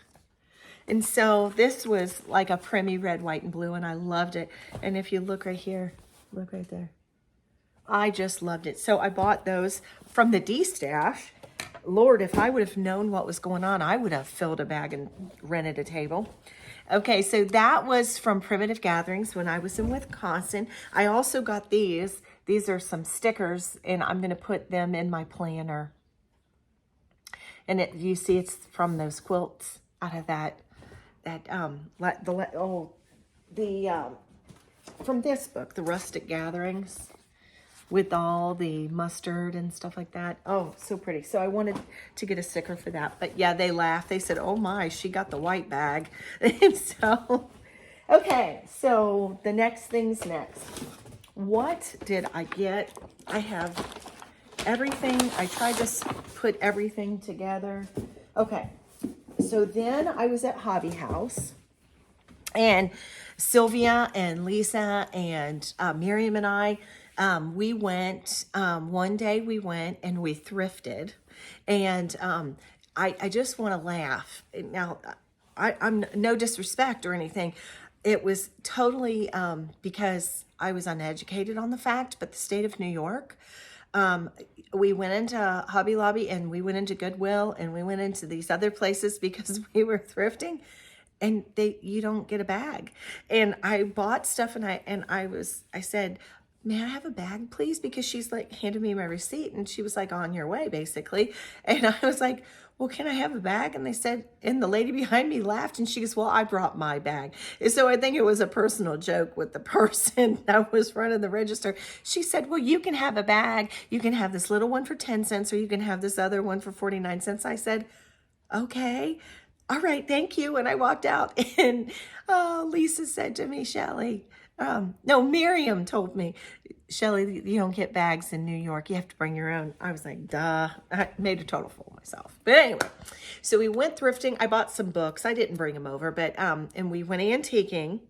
S1: And so this was like a preemie red, white, and blue, and I loved it. And if you look right here, look right there. I just loved it. So I bought those from the de-stash. Lord, if I would have known what was going on, I would have filled a bag and rented a table. Okay, so that was from Primitive Gatherings when I was in Wisconsin. I also got these. These are some stickers, and I'm going to put them in my planner. And you see it's from those quilts out of from this book, The Rustic Gatherings, with all the mustard and stuff like that. Oh, so pretty. So I wanted to get a sticker for that. But yeah, they laughed. They said, oh my, she got the white bag. And so, okay, so the next thing's next. What did I get? I have everything. I tried to put everything together. Okay, so then I was at Hobby House. And Sylvia and Lisa and Miriam and I, we went, one day we went and we thrifted. And I just want to laugh. Now, I'm no disrespect or anything. It was totally because I was uneducated on the fact, but the state of New York, we went into Hobby Lobby and we went into Goodwill and we went into these other places because we were thrifting. And you don't get a bag. And I bought stuff and I said, may I have a bag, please? Because she's like handed me my receipt and she was like, on your way, basically. And I was like, well, can I have a bag? And they said, and the lady behind me laughed and she goes, well, I brought my bag. And so I think it was a personal joke with the person that was running the register. She said, well, you can have a bag. You can have this little one for 10 cents or you can have this other one for 49 cents. I said, okay. All right, thank you. And I walked out and Lisa said to me, Shellie, no, Miriam told me, Shellie, you don't get bags in New York. You have to bring your own. I was like, duh. I made a total fool of myself. But anyway, so we went thrifting. I bought some books. I didn't bring them over, but, and we went antiquing.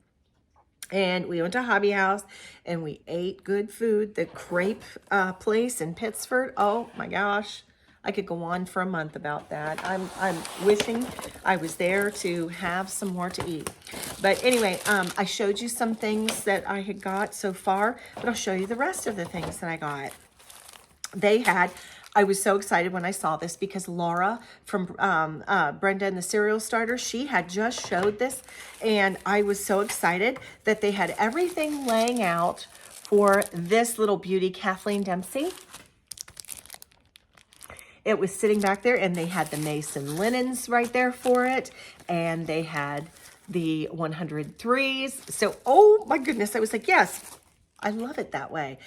S1: And we went to Hobby House and we ate good food. The crepe place in Pittsford. Oh my gosh. I could go on for a month about that. I'm wishing I was there to have some more to eat. But anyway, I showed you some things that I had got so far, but I'll show you the rest of the things that I got. I was so excited when I saw this because Laura from Brenda and the Cereal Starter, she had just showed this. And I was so excited that they had everything laying out for this little beauty, Kathleen Dempsey. It was sitting back there and they had the Mason linens right there for it. And they had the 103s. So, oh my goodness, I was like, yes, I love it that way.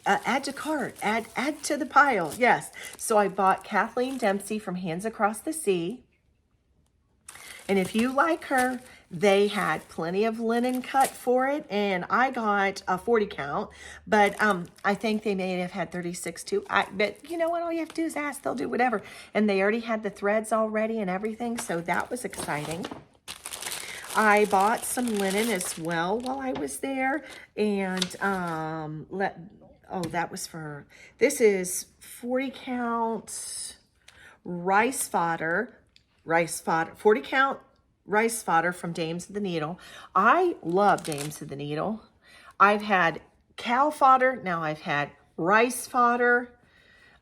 S1: Add to cart, add to the pile, yes. So I bought Kathleen Dempsey from Hands Across the Sea. And if you like her, they had plenty of linen cut for it, and I got a 40 count, but I think they may have had 36 too. But you know what? All you have to do is ask. They'll do whatever. And they already had the threads already and everything, so that was exciting. I bought some linen as well while I was there, and that was for, this is 40 count rice fodder, 40 count rice fodder from Dames of the Needle. I love Dames of the Needle. I've had cow fodder. Now I've had rice fodder.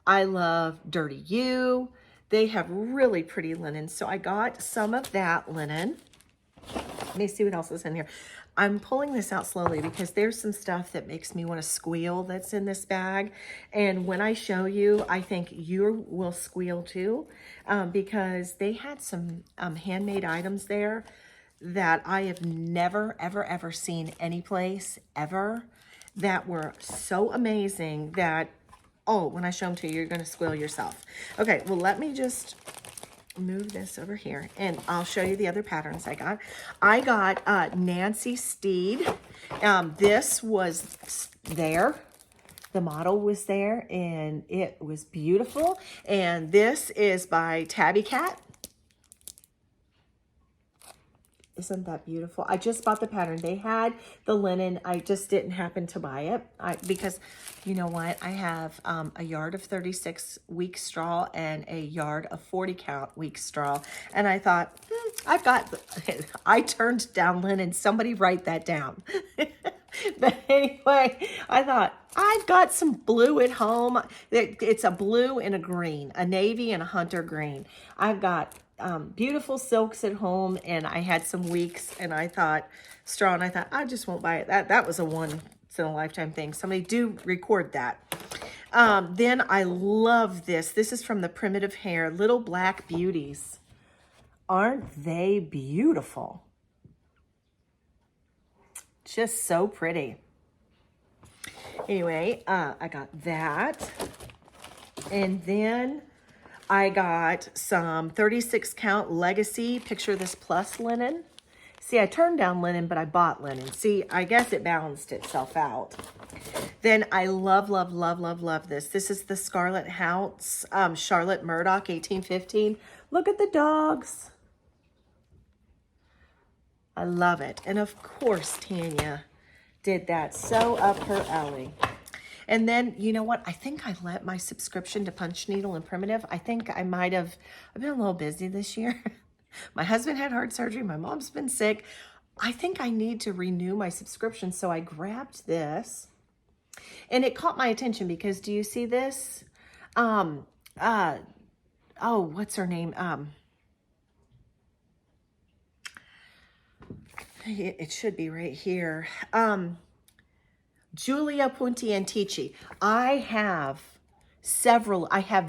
S1: I love Dirty You. They have really pretty linen. So I got some of that linen. Let me see what else is in here. I'm pulling this out slowly because there's some stuff that makes me want to squeal that's in this bag. And when I show you, I think you will squeal too, because they had some handmade items there that I have never, ever, ever seen anyplace ever that were so amazing that, oh, when I show them to you, you're going to squeal yourself. Okay, well, let me just move this over here and I'll show you the other patterns I got. I got Nancy Steed. This was there. The model was there and it was beautiful. And this is by Tabby Cat. Isn't that beautiful? I just bought the pattern. They had the linen. I just didn't happen to buy it because you know what? I have a yard of 36 week straw and a yard of 40 count week straw. And I thought, I turned down linen. Somebody write that down. But anyway, I thought, I've got some blue at home. It's a blue and a green, a navy and a hunter green. I've got beautiful silks at home, and I had some weeks, and I thought, straw, and I thought, I just won't buy it. That was a once-in-a-lifetime thing. Somebody do record that. Then I love this. This is from the Primitive Hair, Little Black Beauties. Aren't they beautiful? Just so pretty. Anyway, I got that. And then I got some 36 count Legacy Picture This Plus linen. See, I turned down linen, but I bought linen. See, I guess it balanced itself out. Then I love, love, love, love, love this. This is the Scarlet House, Charlotte Murdoch, 1815. Look at the dogs. I love it. And of course, Tanya did that so up her alley. And then, you know what? I think I let my subscription to Punch Needle and Primitive. I think I might have, I've been a little busy this year. My husband had heart surgery. My mom's been sick. I think I need to renew my subscription. So I grabbed this and it caught my attention because do you see this? Oh, what's her name? It should be right here. Julia Puntiantici. I have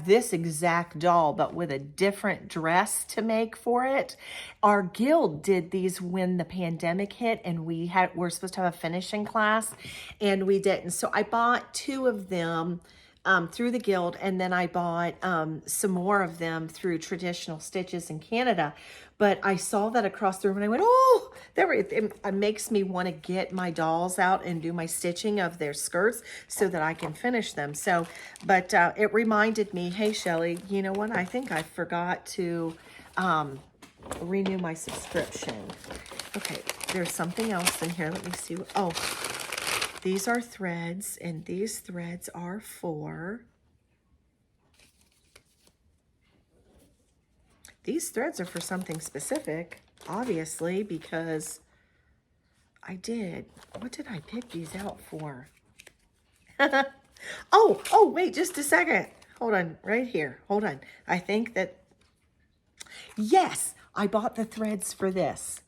S1: this exact doll, but with a different dress to make for it. Our guild did these when the pandemic hit and we're supposed to have a finishing class and we didn't. So I bought 2 of them through the guild, and then I bought some more of them through Traditional Stitches in Canada. But I saw that across the room and I went, oh, it makes me want to get my dolls out and do my stitching of their skirts so that I can finish them. So, but it reminded me, hey, Shellie, you know what? I think I forgot to renew my subscription. Okay, there's something else in here. Let me see. Oh, these are threads, and these threads are for... These threads are for something specific, obviously, because I did. What did I pick these out for? Oh, wait, just a second. Hold on, right here. Hold on. I think that, yes, I bought the threads for this.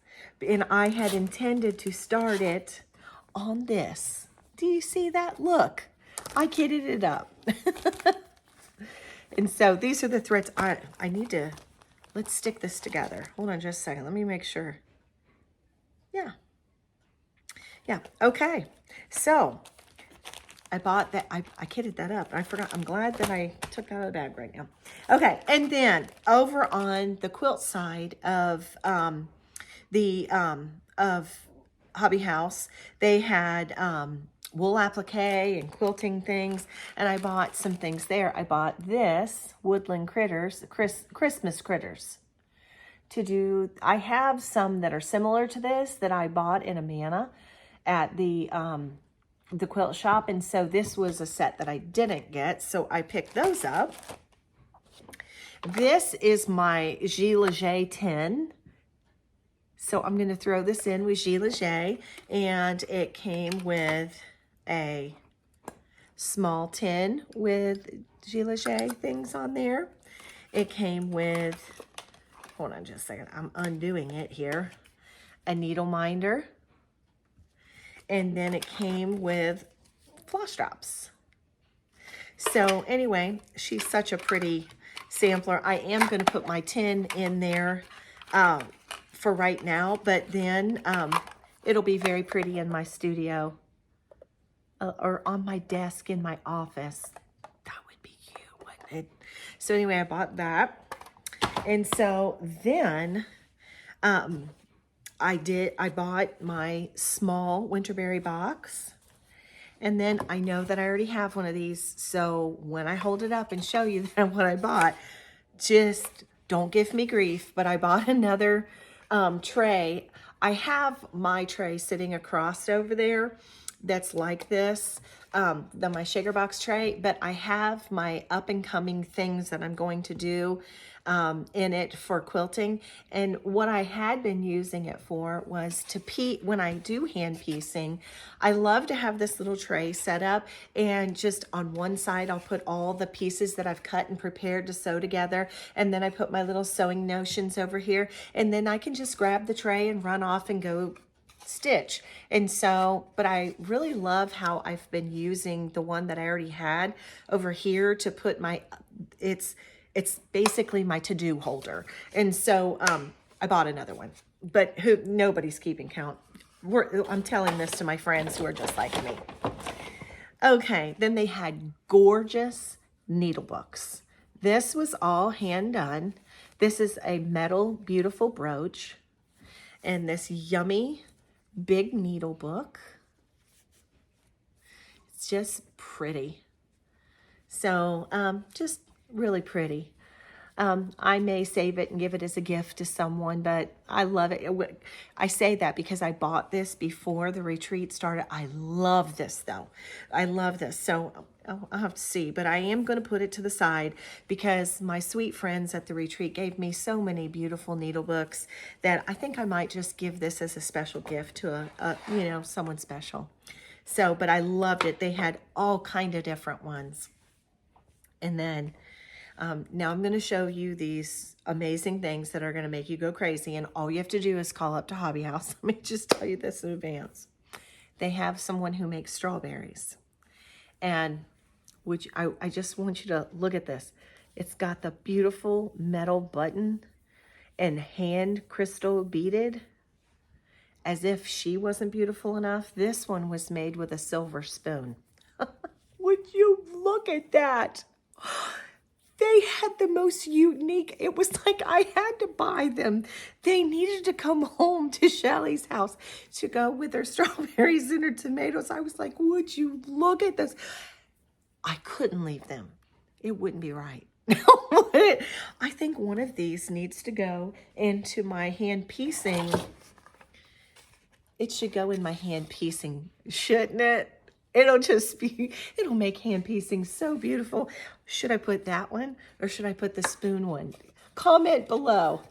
S1: And I had intended to start it on this. Do you see that? Look, I kitted it up. And so these are the threads. I need to... Let's stick this together. Hold on just a second. Let me make sure. Yeah. Okay. So I bought that. I kitted that up. I forgot. I'm glad that I took that out of the bag right now. Okay. And then over on the quilt side of Hobby House, they had wool applique and quilting things, and I bought some things there. I bought this Woodland Critters, Christmas Critters to do. I have some that are similar to this that I bought in Amana at the quilt shop, and so this was a set that I didn't get, so I picked those up. This is my Gilles Leger 10. So I'm going to throw this in with Gilles Leger, and it came with a small tin with Gilles Leger things on there. It came with, hold on just a second, I'm undoing it here. a needle minder, and then it came with floss drops. So anyway, she's such a pretty sampler. I am going to put my tin in there for right now, but then it'll be very pretty in my studio or on my desk in my office. That would be cute, wouldn't it? So anyway, I bought that. And so then I bought my small Winterberry box. And then I know that I already have one of these. So when I hold it up and show you what I bought, just don't give me grief. But I bought another tray. I have my tray sitting across over there that's like this, my shaker box tray, but I have my up and coming things that I'm going to do in it for quilting. And what I had been using it for was to when I do hand piecing, I love to have this little tray set up, and just on one side I'll put all the pieces that I've cut and prepared to sew together, and then I put my little sewing notions over here, and then I can just grab the tray and run off and go stitch. And so, but I really love how I've been using the one that I already had over here to put my, it's basically my to-do holder. And so I bought another one, but nobody's keeping count. I'm telling this to my friends who are just like me. Okay, then they had gorgeous needle books. This was all hand done. This is a metal beautiful brooch and this yummy big needle book. It's just pretty. So just really pretty. I may save it and give it as a gift to someone, but I love it. I say that because I bought this before the retreat started. I love this though. I love this. So I'll have to see, but I am going to put it to the side because my sweet friends at the retreat gave me so many beautiful needle books that I think I might just give this as a special gift to someone special. So, but I loved it. They had all kind of different ones. And then now I'm going to show you these amazing things that are going to make you go crazy. And all you have to do is call up to Hobby House. Let me just tell you this in advance. They have someone who makes strawberries. And which I just want you to look at this. It's got the beautiful metal button and hand crystal beaded. As if she wasn't beautiful enough, this one was made with a silver spoon. Would you look at that? They had the most unique, it was like I had to buy them. They needed to come home to Shellie's house to go with her strawberries and her tomatoes. I was like, would you look at this? I couldn't leave them. It wouldn't be right. I think one of these needs to go into my hand piecing. It should go in my hand piecing, shouldn't it? It'll make hand piecing so beautiful. Should I put that one or should I put the spoon one? Comment below.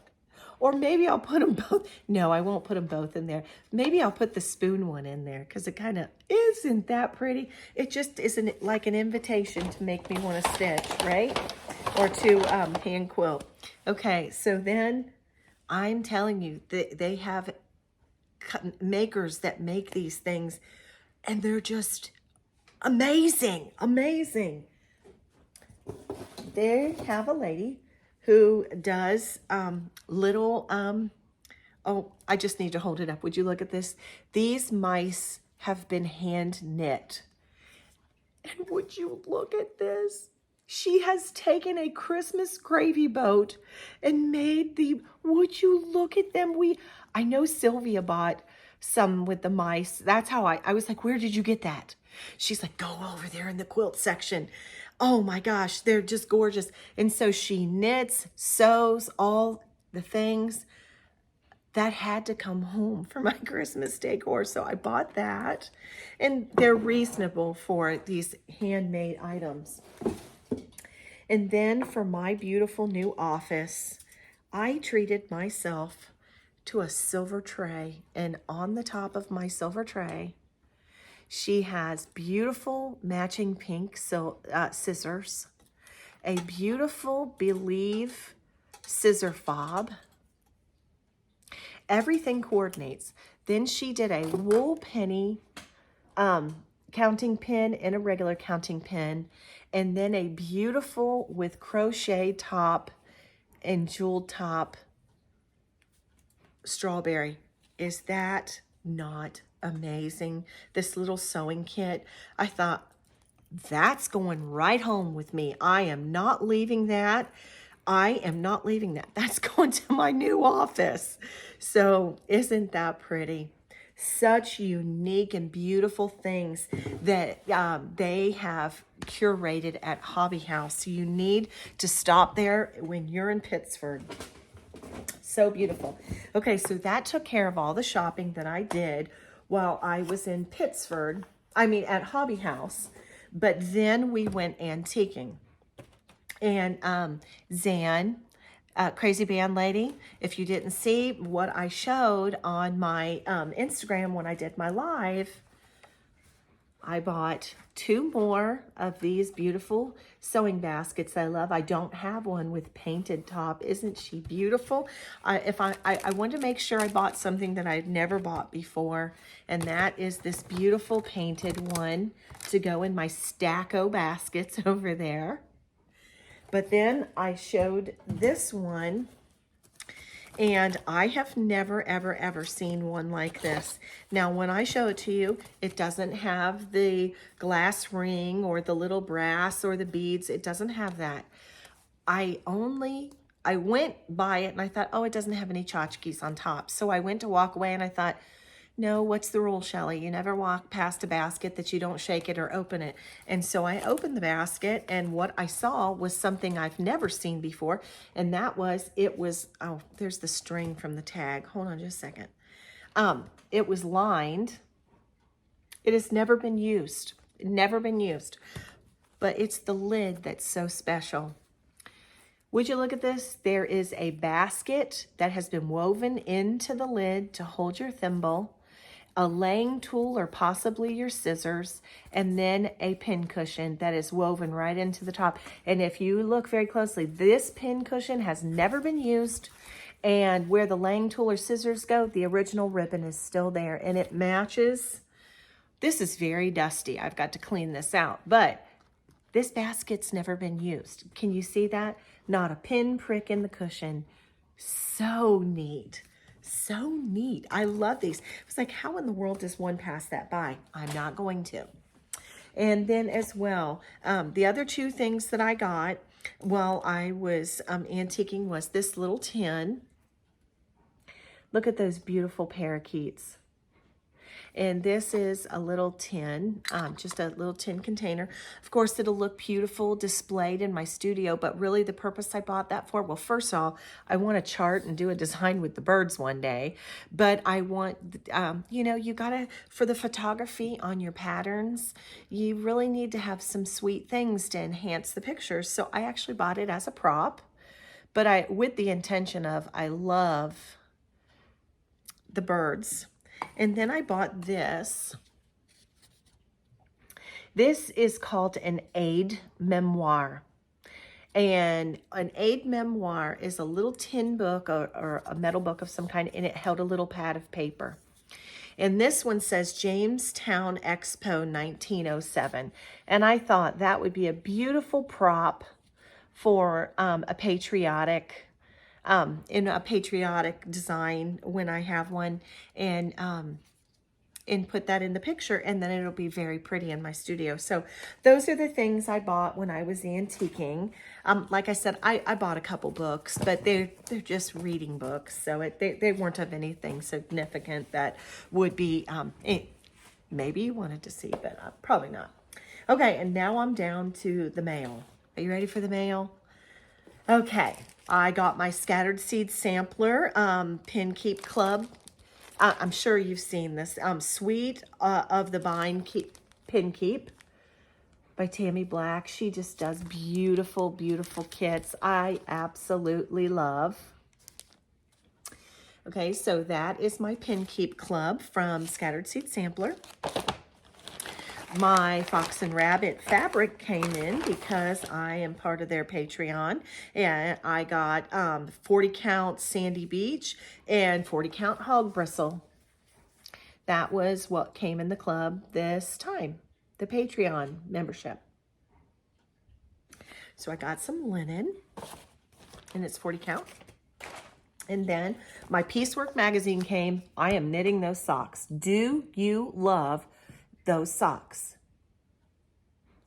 S1: Or maybe I'll put them both. No, I won't put them both in there. Maybe I'll put the spoon one in there because it kind of isn't that pretty. It just isn't like an invitation to make me want to stitch, right? Or to hand quilt. Okay, so then I'm telling you, they have makers that make these things and they're just amazing, amazing. They have a lady who does little, oh, I just need to hold it up. Would you look at this? These mice have been hand knit. And would you look at this? She has taken a Christmas gravy boat and made would you look at them? I know Sylvia bought some with the mice. That's how I was like, where did you get that? She's like, go over there in the quilt section. Oh my gosh, they're just gorgeous. And so she knits, sews, all the things. That had to come home for my Christmas decor. So I bought that. And they're reasonable for these handmade items. And then for my beautiful new office, I treated myself to a silver tray. And on the top of my silver tray, she has beautiful matching pink scissors, a beautiful Believe scissor fob, everything coordinates. Then she did a wool penny counting pin and a regular counting pin, and then a beautiful with crochet top and jeweled top strawberry. Is that not amazing? This little sewing kit, I thought, that's going right home with me. I am not leaving that. I am not leaving that. That's going to my new office. So isn't that pretty? Such unique and beautiful things that they have curated at Hobby House. You need to stop there when you're in Pittsford. So beautiful. Okay, so that took care of all the shopping that I did while I was in Pittsford. I mean, at Hobby House. But then we went antiquing. And Zan, Crazy Band Lady, if you didn't see what I showed on my Instagram when I did my live, I bought 2 more of these beautiful sewing baskets I love. I don't have one with painted top. Isn't she beautiful? I wanted to make sure I bought something that I've never bought before, and that is this beautiful painted one to go in my Stacko baskets over there. But then I showed this one, and I have never, ever, ever seen one like this. Now, when I show it to you, it doesn't have the glass ring or the little brass or the beads. It doesn't have that. I went by it and I thought, oh, it doesn't have any tchotchkes on top. So I went to walk away and I thought, no, what's the rule, Shellie? You never walk past a basket that you don't shake it or open it. And so I opened the basket, and what I saw was something I've never seen before, and that was, oh, there's the string from the tag. Hold on just a second. It was lined. It has never been used. Never been used. But it's the lid that's so special. Would you look at this? There is a basket that has been woven into the lid to hold your thimble, a laying tool or possibly your scissors, and then a pin cushion that is woven right into the top. And if you look very closely, this pin cushion has never been used, and where the laying tool or scissors go, the original ribbon is still there, and it matches. This is very dusty. I've got to clean this out, but this basket's never been used. Can you see that? Not a pin prick in the cushion. So neat. So neat. I love these. It's like, how in the world does one pass that by? I'm not going to. And then as well, the other 2 things that I got while I was antiquing was this little tin. Look at those beautiful parakeets. And this is a little tin, just a little tin container. Of course, it'll look beautiful displayed in my studio, but really the purpose I bought that for, well, first of all, I want to chart and do a design with the birds one day, but I want, you know, you gotta, for the photography on your patterns, you really need to have some sweet things to enhance the pictures. So I actually bought it as a prop, but with the intention of, I love the birds. And then I bought this. This is called an aid memoir. And an aid memoir is a little tin book or a metal book of some kind, and it held a little pad of paper. And this one says Jamestown Expo 1907. And I thought that would be a beautiful prop for a patriotic in a patriotic design when I have one, and put that in the picture, and then it'll be very pretty in my studio. So those are the things I bought when I was antiquing. Like I said, I bought a couple books, but they're just reading books, so they weren't of anything significant that would be, maybe you wanted to see, but probably not. Okay, and now I'm down to the mail. Are you ready for the mail? Okay, I got my Scattered Seed Sampler Pin Keep Club. I'm sure you've seen this. Sweet of the Vine Pin Keep by Tammy Black. She just does beautiful, beautiful kits. I absolutely love. Okay, so that is my Pin Keep Club from Scattered Seed Sampler. my Fox and Rabbit fabric came in because I am part of their Patreon, and I got 40 count Sandy Beach and 40 count Hog Bristle. That was what came in the club this time, the Patreon membership. So I got some linen, and it's 40 count. And then my Piecework magazine came. I am knitting those socks. Do you love those socks?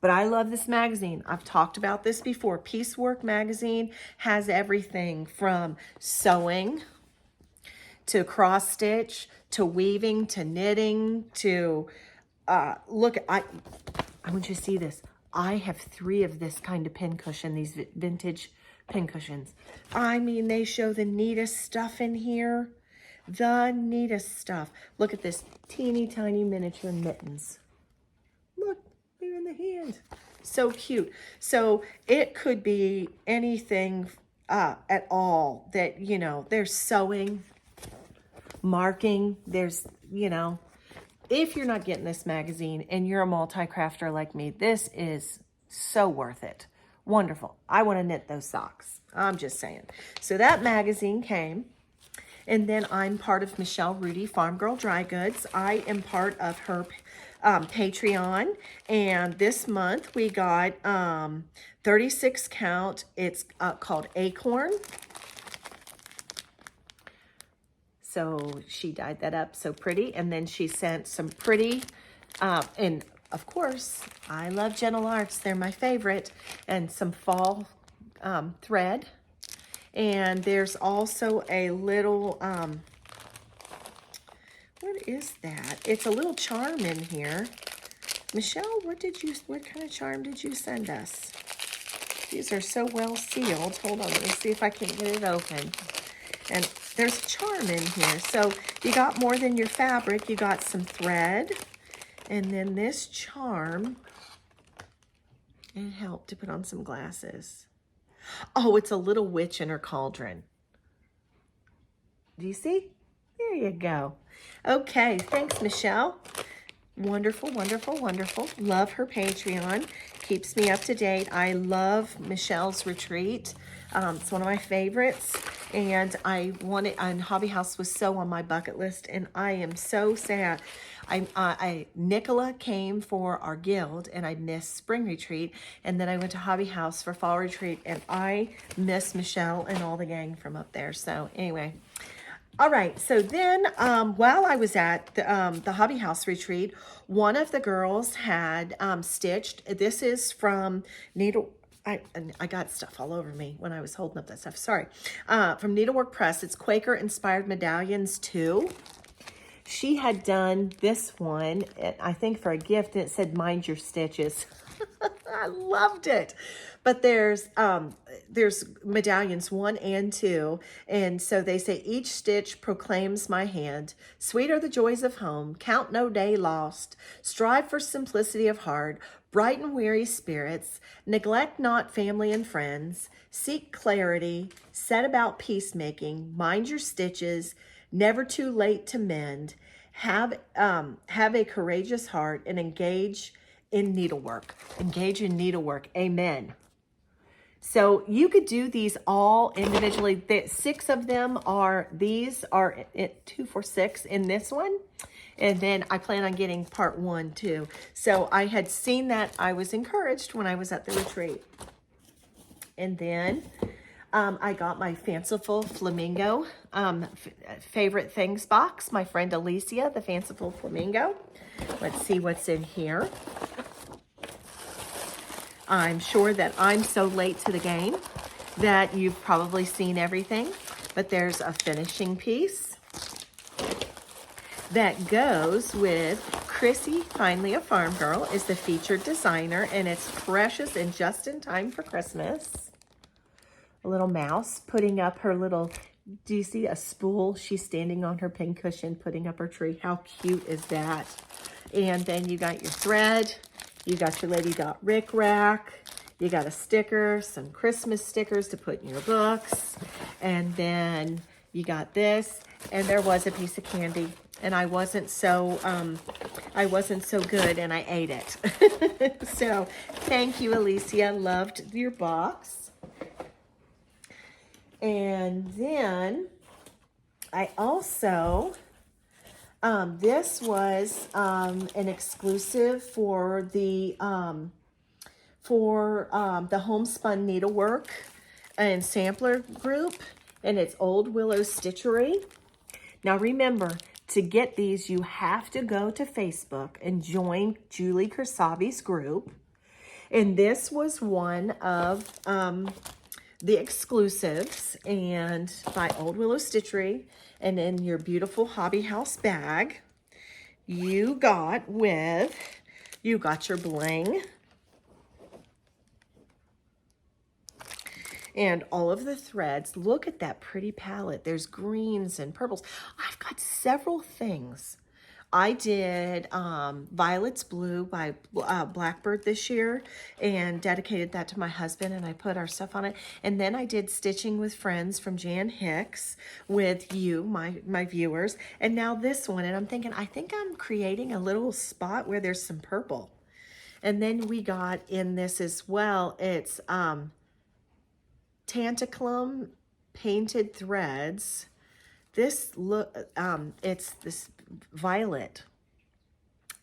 S1: But I love this magazine. I've talked about this before. Piecework magazine has everything from sewing to cross stitch to weaving to knitting to look. I want you to see this. I have 3 of this kind of pincushion, these vintage pincushions. I mean, they show the neatest stuff in here. The neatest stuff. Look at this teeny tiny miniature mittens. Look, they're in the hand. So cute. So it could be anything at all that, you know, there's sewing, marking, there's, you know, if you're not getting this magazine and you're a multi-crafter like me, this is so worth it. Wonderful. I want to knit those socks. I'm just saying. So that magazine came. And then I'm part of Michelle Rudy Farm Girl Dry Goods. I am part of her Patreon. And this month we got 36 count. It's called Acorn. So she dyed that up so pretty. And then she sent some pretty, and of course, I love Gentle Arts. They're my favorite. And some fall thread. And there's also a little, what is that? It's a little charm in here. Michelle, what kind of charm did you send us? These are so well sealed. Hold on, let me see if I can get it open. And there's a charm in here. So you got more than your fabric. You got some thread. And then this charm, it helped to put on some glasses. Oh, it's a little witch in her cauldron. Do you see? There you go. Okay, thanks, Michelle. Wonderful, wonderful, wonderful. Love her Patreon. Keeps me up to date. I love Michelle's retreat. It's one of my favorites. And I wanted, and Hobby House was so on my bucket list, and I am so sad. Nicola came for our guild, and I missed spring retreat, and then I went to Hobby House for fall retreat, and I missed Michelle and all the gang from up there. So anyway, all right. So then, while I was at the Hobby House retreat, one of the girls had stitched. This is from I got stuff all over me when I was holding up that stuff. Sorry. From Needlework Press. It's Quaker Inspired Medallions 2. She had done this one, I think for a gift, and it said, "Mind your stitches." I loved it. But there's medallions 1 and 2. And so they say, "Each stitch proclaims my hand. Sweet are the joys of home. Count no day lost. Strive for simplicity of heart. Brighten weary spirits. Neglect not family and friends. Seek clarity. Set about peacemaking. Mind your stitches. Never too late to mend. Have a courageous heart and engage in needlework." Engage in needlework. Amen. So you could do these all individually. 6 of them are, these are 2, 4, 6 in this one. And then I plan on getting part 1 too. So I had seen that. I was encouraged when I was at the retreat. And then I got my Fanciful Flamingo Favorite Things box. My friend Alicia, the Fanciful Flamingo. Let's see what's in here. I'm sure that I'm so late to the game that you've probably seen everything. But there's a finishing piece that goes with Chrissy, finally a farm girl, is the featured designer, and it's precious and just in time for Christmas. A little mouse putting up her little, do you see a spool? She's standing on her pincushion putting up her tree. How cute is that? And then you got your thread. You got your Lady Dot Rick Rack. You got a sticker, some Christmas stickers to put in your books. And then You got this, and there was a piece of candy, and I wasn't so good, and I ate it. So thank you, Alicia. Loved your box. And then I also, this was an exclusive for the Homespun Needlework and Sampler group, and it's Old Willow Stitchery. Now remember, to get these, you have to go to Facebook and join Julie Kersavi's group. And this was one of the exclusives, and by Old Willow Stitchery. And in your beautiful Hobby House bag, you got your bling and all of the threads. Look at that pretty palette. There's greens and purples. I've got several things. I did Violet's Blue by Blackbird this year and dedicated that to my husband, and I put our stuff on it. And then I did Stitching with Friends from Jan Hicks with you, my viewers. And now this one, and I'm thinking, I think I'm creating a little spot where there's some purple. And then we got in this as well, it's Tantaclum painted threads. This it's this violet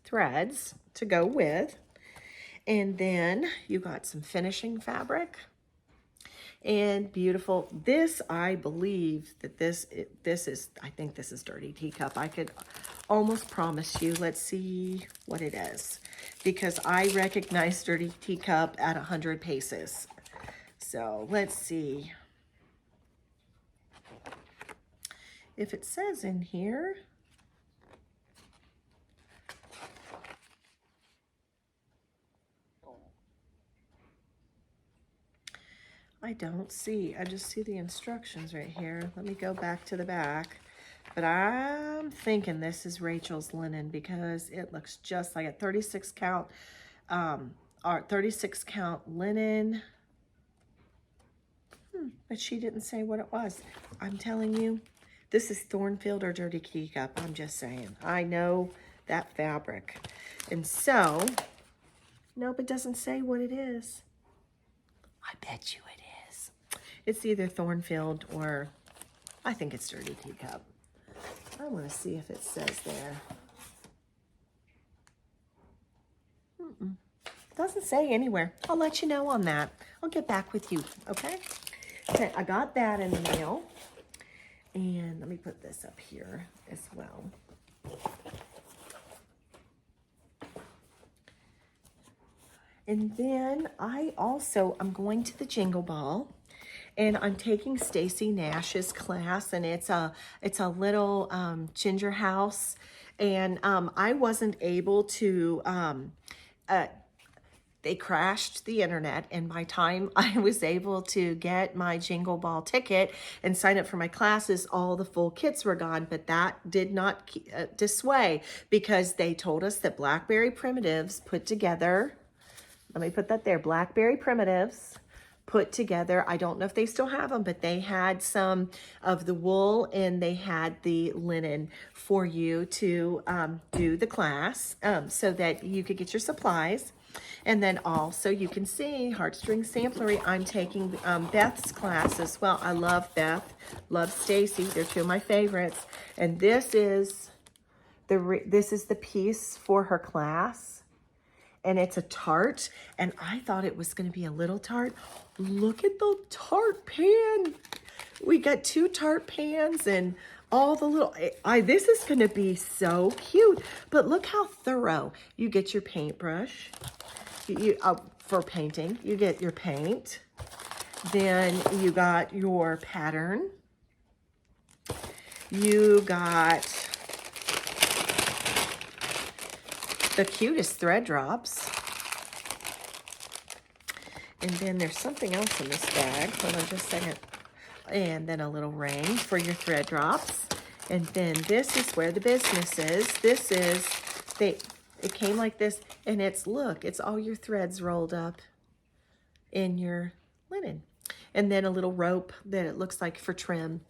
S1: threads to go with, and then you got some finishing fabric and beautiful. This, I believe that this is, I think this is Dirty Teacup. I could almost promise you. Let's see what it is, because I recognize Dirty Teacup at 100 paces. So let's see if it says in here. I don't see. I just see the instructions right here. Let me go back to the back. But I'm thinking this is Rachel's linen because it looks just like a 36 count, or 36 count linen. But she didn't say what it was. I'm telling you, this is Thornfield or Dirty Teacup. I'm just saying. I know that fabric. And so, nope, it doesn't say what it is. I bet you it is. It's either Thornfield or I think it's Dirty Teacup. I want to see if it says there. Doesn't say anywhere. I'll let you know on that. I'll get back with you, okay? Okay, I got that in the mail. And let me put this up here as well. And then I'm going to the Jingle Ball, and I'm taking Stacy Nash's class, and it's a little ginger house, and I wasn't able to. They crashed the internet, and by the time I was able to get my Jingle Ball ticket and sign up for my classes, all the full kits were gone. But that did not dissuade, because they told us that Blackberry Primitives put together. Let me put that there. Blackberry Primitives put together, I don't know if they still have them, but they had some of the wool and they had the linen for you to do the class so that you could get your supplies. And then also you can see Heartstring Samplery. I'm taking Beth's class as well. I love Beth, love Stacy. They're two of my favorites. And this is the piece for her class. And it's a tart, and I thought it was going to be a little tart. Look at the tart pan. We got 2 tart pans and all the little, this is going to be so cute. But look how thorough. You get your paintbrush for painting. You get your paint. Then you got your pattern. You got the cutest thread drops. And then there's something else in this bag. Hold on just a second. And then a little ring for your thread drops. And then this is where the business is. This is, it came like this, and it's all your threads rolled up in your linen. and then a little rope that it looks like for trim.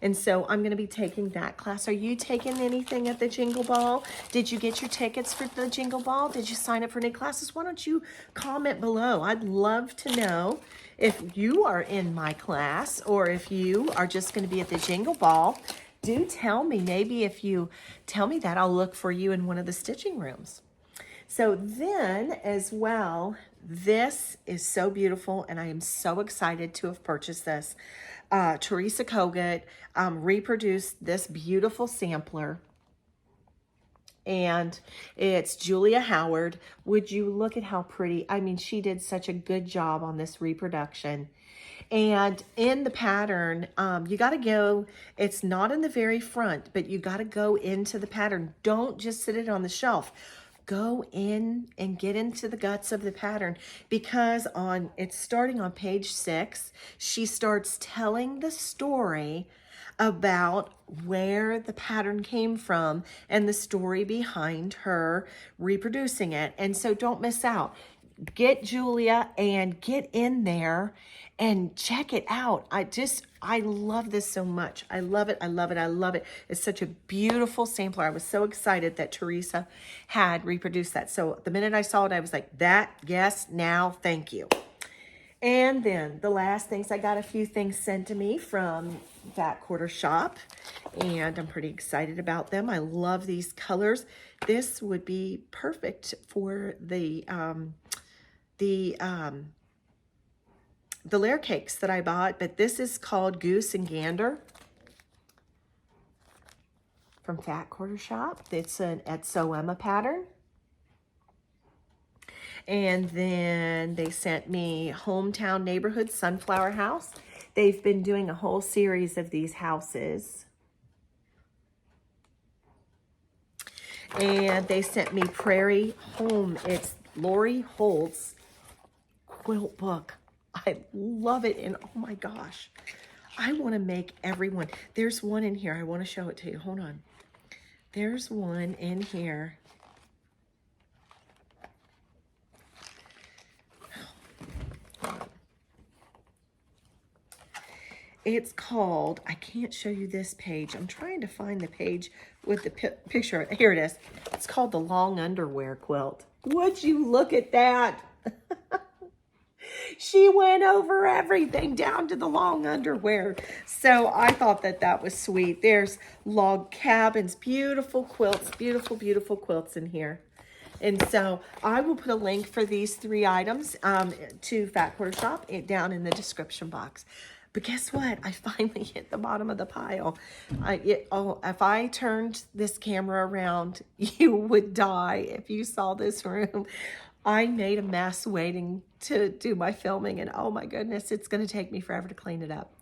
S1: And so I'm going to be taking that class. Are you taking anything at the Jingle Ball? Did you get your tickets for the Jingle Ball? Did you sign up for any classes? Why don't you comment below? I'd love to know if you are in my class or if you are just going to be at the Jingle Ball. Do tell me. Maybe if you tell me that, I'll look for you in one of the stitching rooms. So then as well, this is so beautiful, and I am so excited to have purchased this. Teresa Kogut reproduced this beautiful sampler, and it's Julia Howard. Would you look at how pretty? I mean, she did such a good job on this reproduction. And in the pattern, you got to go, it's not in the very front, but you got to go into the pattern. Don't just sit it on the shelf. Go in and get into the guts of the pattern, because it's starting on page 6. She starts telling the story about where the pattern came from and the story behind her reproducing it. And so don't miss out. Get Julia and get in there and check it out. I love this so much. I love it. I love it. I love it. It's such a beautiful sampler. I was so excited that Teresa had reproduced that. So the minute I saw it, I was like, that, yes, now, thank you. And then the last things, I got a few things sent to me from Fat Quarter Shop, and I'm pretty excited about them. I love these colors. This would be perfect for the layer cakes that I bought, but this is called Goose and Gander from Fat Quarter Shop. It's an Etsoema pattern. And then they sent me Hometown Neighborhood Sunflower House. They've been doing a whole series of these houses. And they sent me Prairie Home. It's Lori Holt's quilt book. I love it, and oh my gosh, I want to make everyone. There's one in here. I want to show it to you. Hold on. There's one in here. It's called, I can't show you this page. I'm trying to find the page with the picture. Here it is. It's called the Long Underwear Quilt. Would you look at that? She went over everything down to the long underwear. So I thought that that was sweet. There's log cabins, beautiful quilts, beautiful, beautiful quilts in here. And so I will put a link for these 3 items to Fat Quarter Shop down in the description box. But guess what? I finally hit the bottom of the pile. If I turned this camera around, you would die if you saw this room. I made a mess waiting to do my filming, and oh my goodness, it's going to take me forever to clean it up.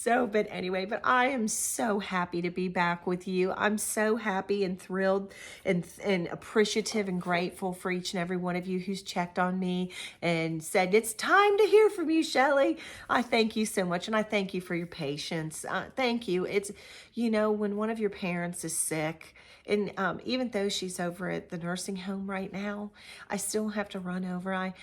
S1: But anyway, I am so happy to be back with you. I'm so happy and thrilled and appreciative and grateful for each and every one of you who's checked on me and said, it's time to hear from you, Shellie. I thank you so much, and I thank you for your patience. Thank you. It's, when one of your parents is sick, and even though she's over at the nursing home right now, I still have to run over. I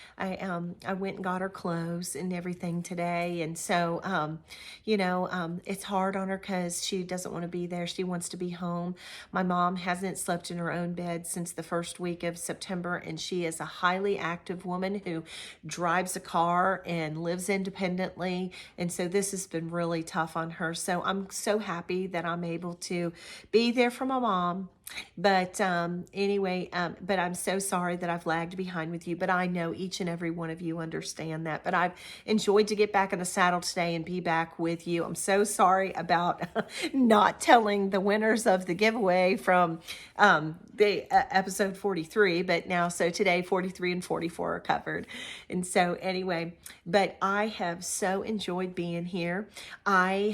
S1: went and got her clothes and everything today, and so it's hard on her because she doesn't want to be there. She wants to be home. My mom hasn't slept in her own bed since the first week of September, and she is a highly active woman who drives a car and lives independently, and so this has been really tough on her. So I'm so happy that I'm able to be there for my mom. But anyway, but I'm so sorry that I've lagged behind with you, but I know each and every one of you understand that. But I've enjoyed to get back in the saddle today and be back with you. I'm so sorry about not telling the winners of the giveaway from the episode 43, but now, so today 43 and 44 are covered. And so anyway, but I have so enjoyed being here. I'm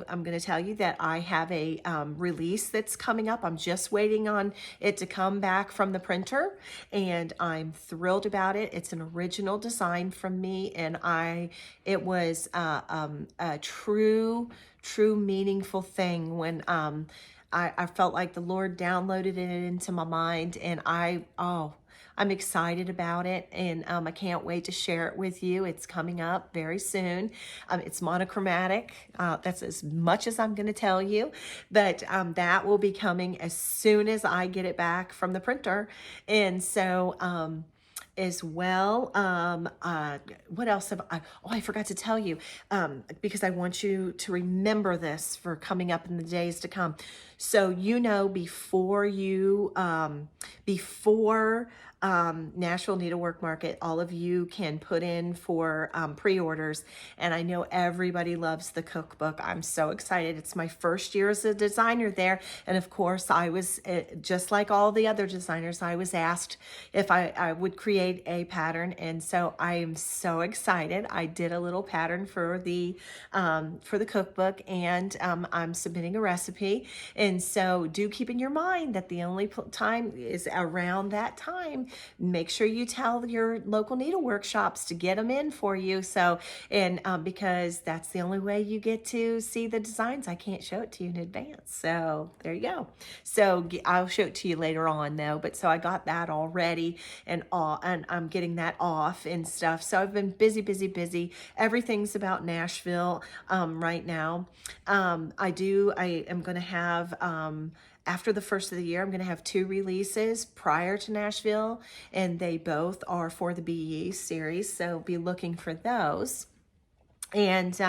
S1: going to tell you that I have a release that's coming up. I'm just waiting on it to come back from the printer, and I'm thrilled about it. It's an original design from me, and it was a true meaningful thing when I felt like the Lord downloaded it into my mind, and I I'm excited about it, and I can't wait to share it with you. It's coming up very soon. It's monochromatic. That's as much as I'm going to tell you, but that will be coming as soon as I get it back from the printer. And so as well. What else have I, oh, I forgot to tell you, because I want you to remember this for coming up in the days to come. So, before Nashville Needlework Market, all of you can put in for pre-orders, and I know everybody loves the cookbook. I'm so excited. It's my first year as a designer there, and of course I was, just like all the other designers, I was asked if I would create a pattern, and so I am so excited. I did a little pattern for the cookbook, and I'm submitting a recipe, and so do keep in your mind that the only time is around that time. Make sure you tell your local needlework shops to get them in for you. So, and because that's the only way you get to see the designs. I can't show it to you in advance. So there you go. So I'll show it to you later on though. But so I got that all ready and I'm getting that off and stuff. So I've been busy. Everything's about Nashville right now. I am going to have after the first of the year, I'm going to have 2 releases prior to Nashville, and they both are for the BE series, so be looking for those. And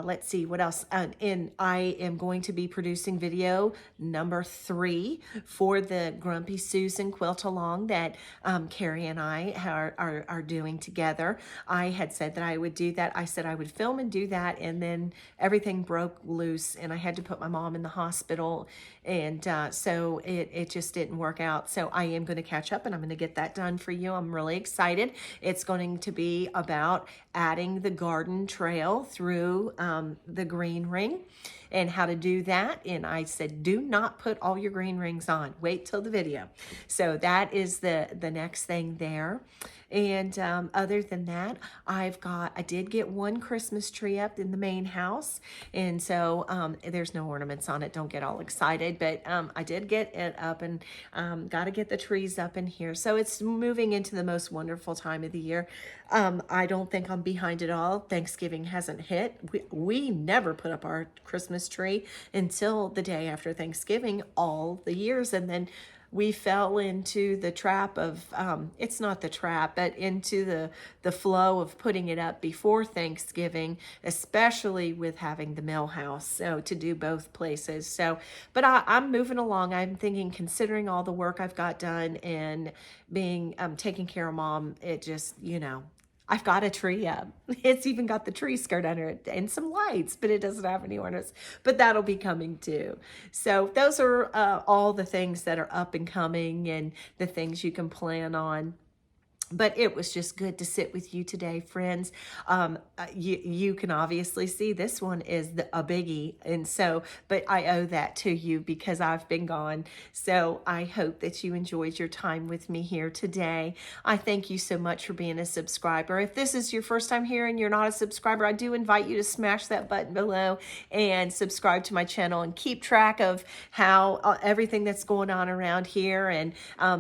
S1: let's see what else. And I am going to be producing video number 3 for the Grumpy Susan quilt along that Carrie and I are doing together. I had said that I would do that. I said I would film and do that, and then everything broke loose, and I had to put my mom in the hospital, and so it just didn't work out. So I am going to catch up, and I'm going to get that done for you. I'm really excited. It's going to be about adding the garden trail through the green ring and how to do that. And I said, do not put all your green rings on. Wait till the video. So that is the next thing there. And other than that, I did get one Christmas tree up in the main house. And so there's no ornaments on it. Don't get all excited. But I did get it up, and got to get the trees up in here. So it's moving into the most wonderful time of the year. I don't think I'm behind at all. Thanksgiving hasn't hit. We never put up our Christmas tree until the day after Thanksgiving all the years. And then we fell into the trap of, it's not the trap, but into the flow of putting it up before Thanksgiving, especially with having the mill house, so to do both places. So, but I'm moving along. I'm thinking, considering all the work I've got done and being, taking care of Mom, it just, I've got a tree up. It's even got the tree skirt under it and some lights, but it doesn't have any ornaments. But that'll be coming too. So those are all the things that are up and coming, and the things you can plan on. But it was just good to sit with you today, friends. You can obviously see this one is a biggie. And so, but I owe that to you because I've been gone. So I hope that you enjoyed your time with me here today. I thank you so much for being a subscriber. If this is your first time here and you're not a subscriber, I do invite you to smash that button below and subscribe to my channel and keep track of how everything that's going on around here. And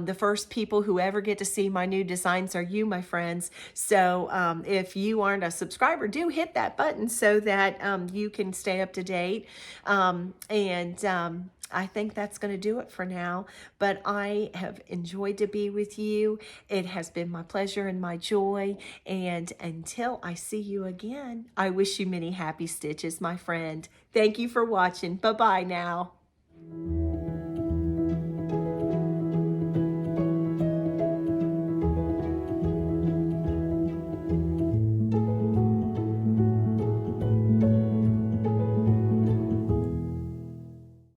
S1: the first people who ever get to see my new design are you, my friends. So if you aren't a subscriber, do hit that button so that you can stay up to date. I think that's going to do it for now, but I have enjoyed to be with you. It has been my pleasure and my joy. And until I see you again, I wish you many happy stitches, my friend. Thank you for watching. Bye-bye now.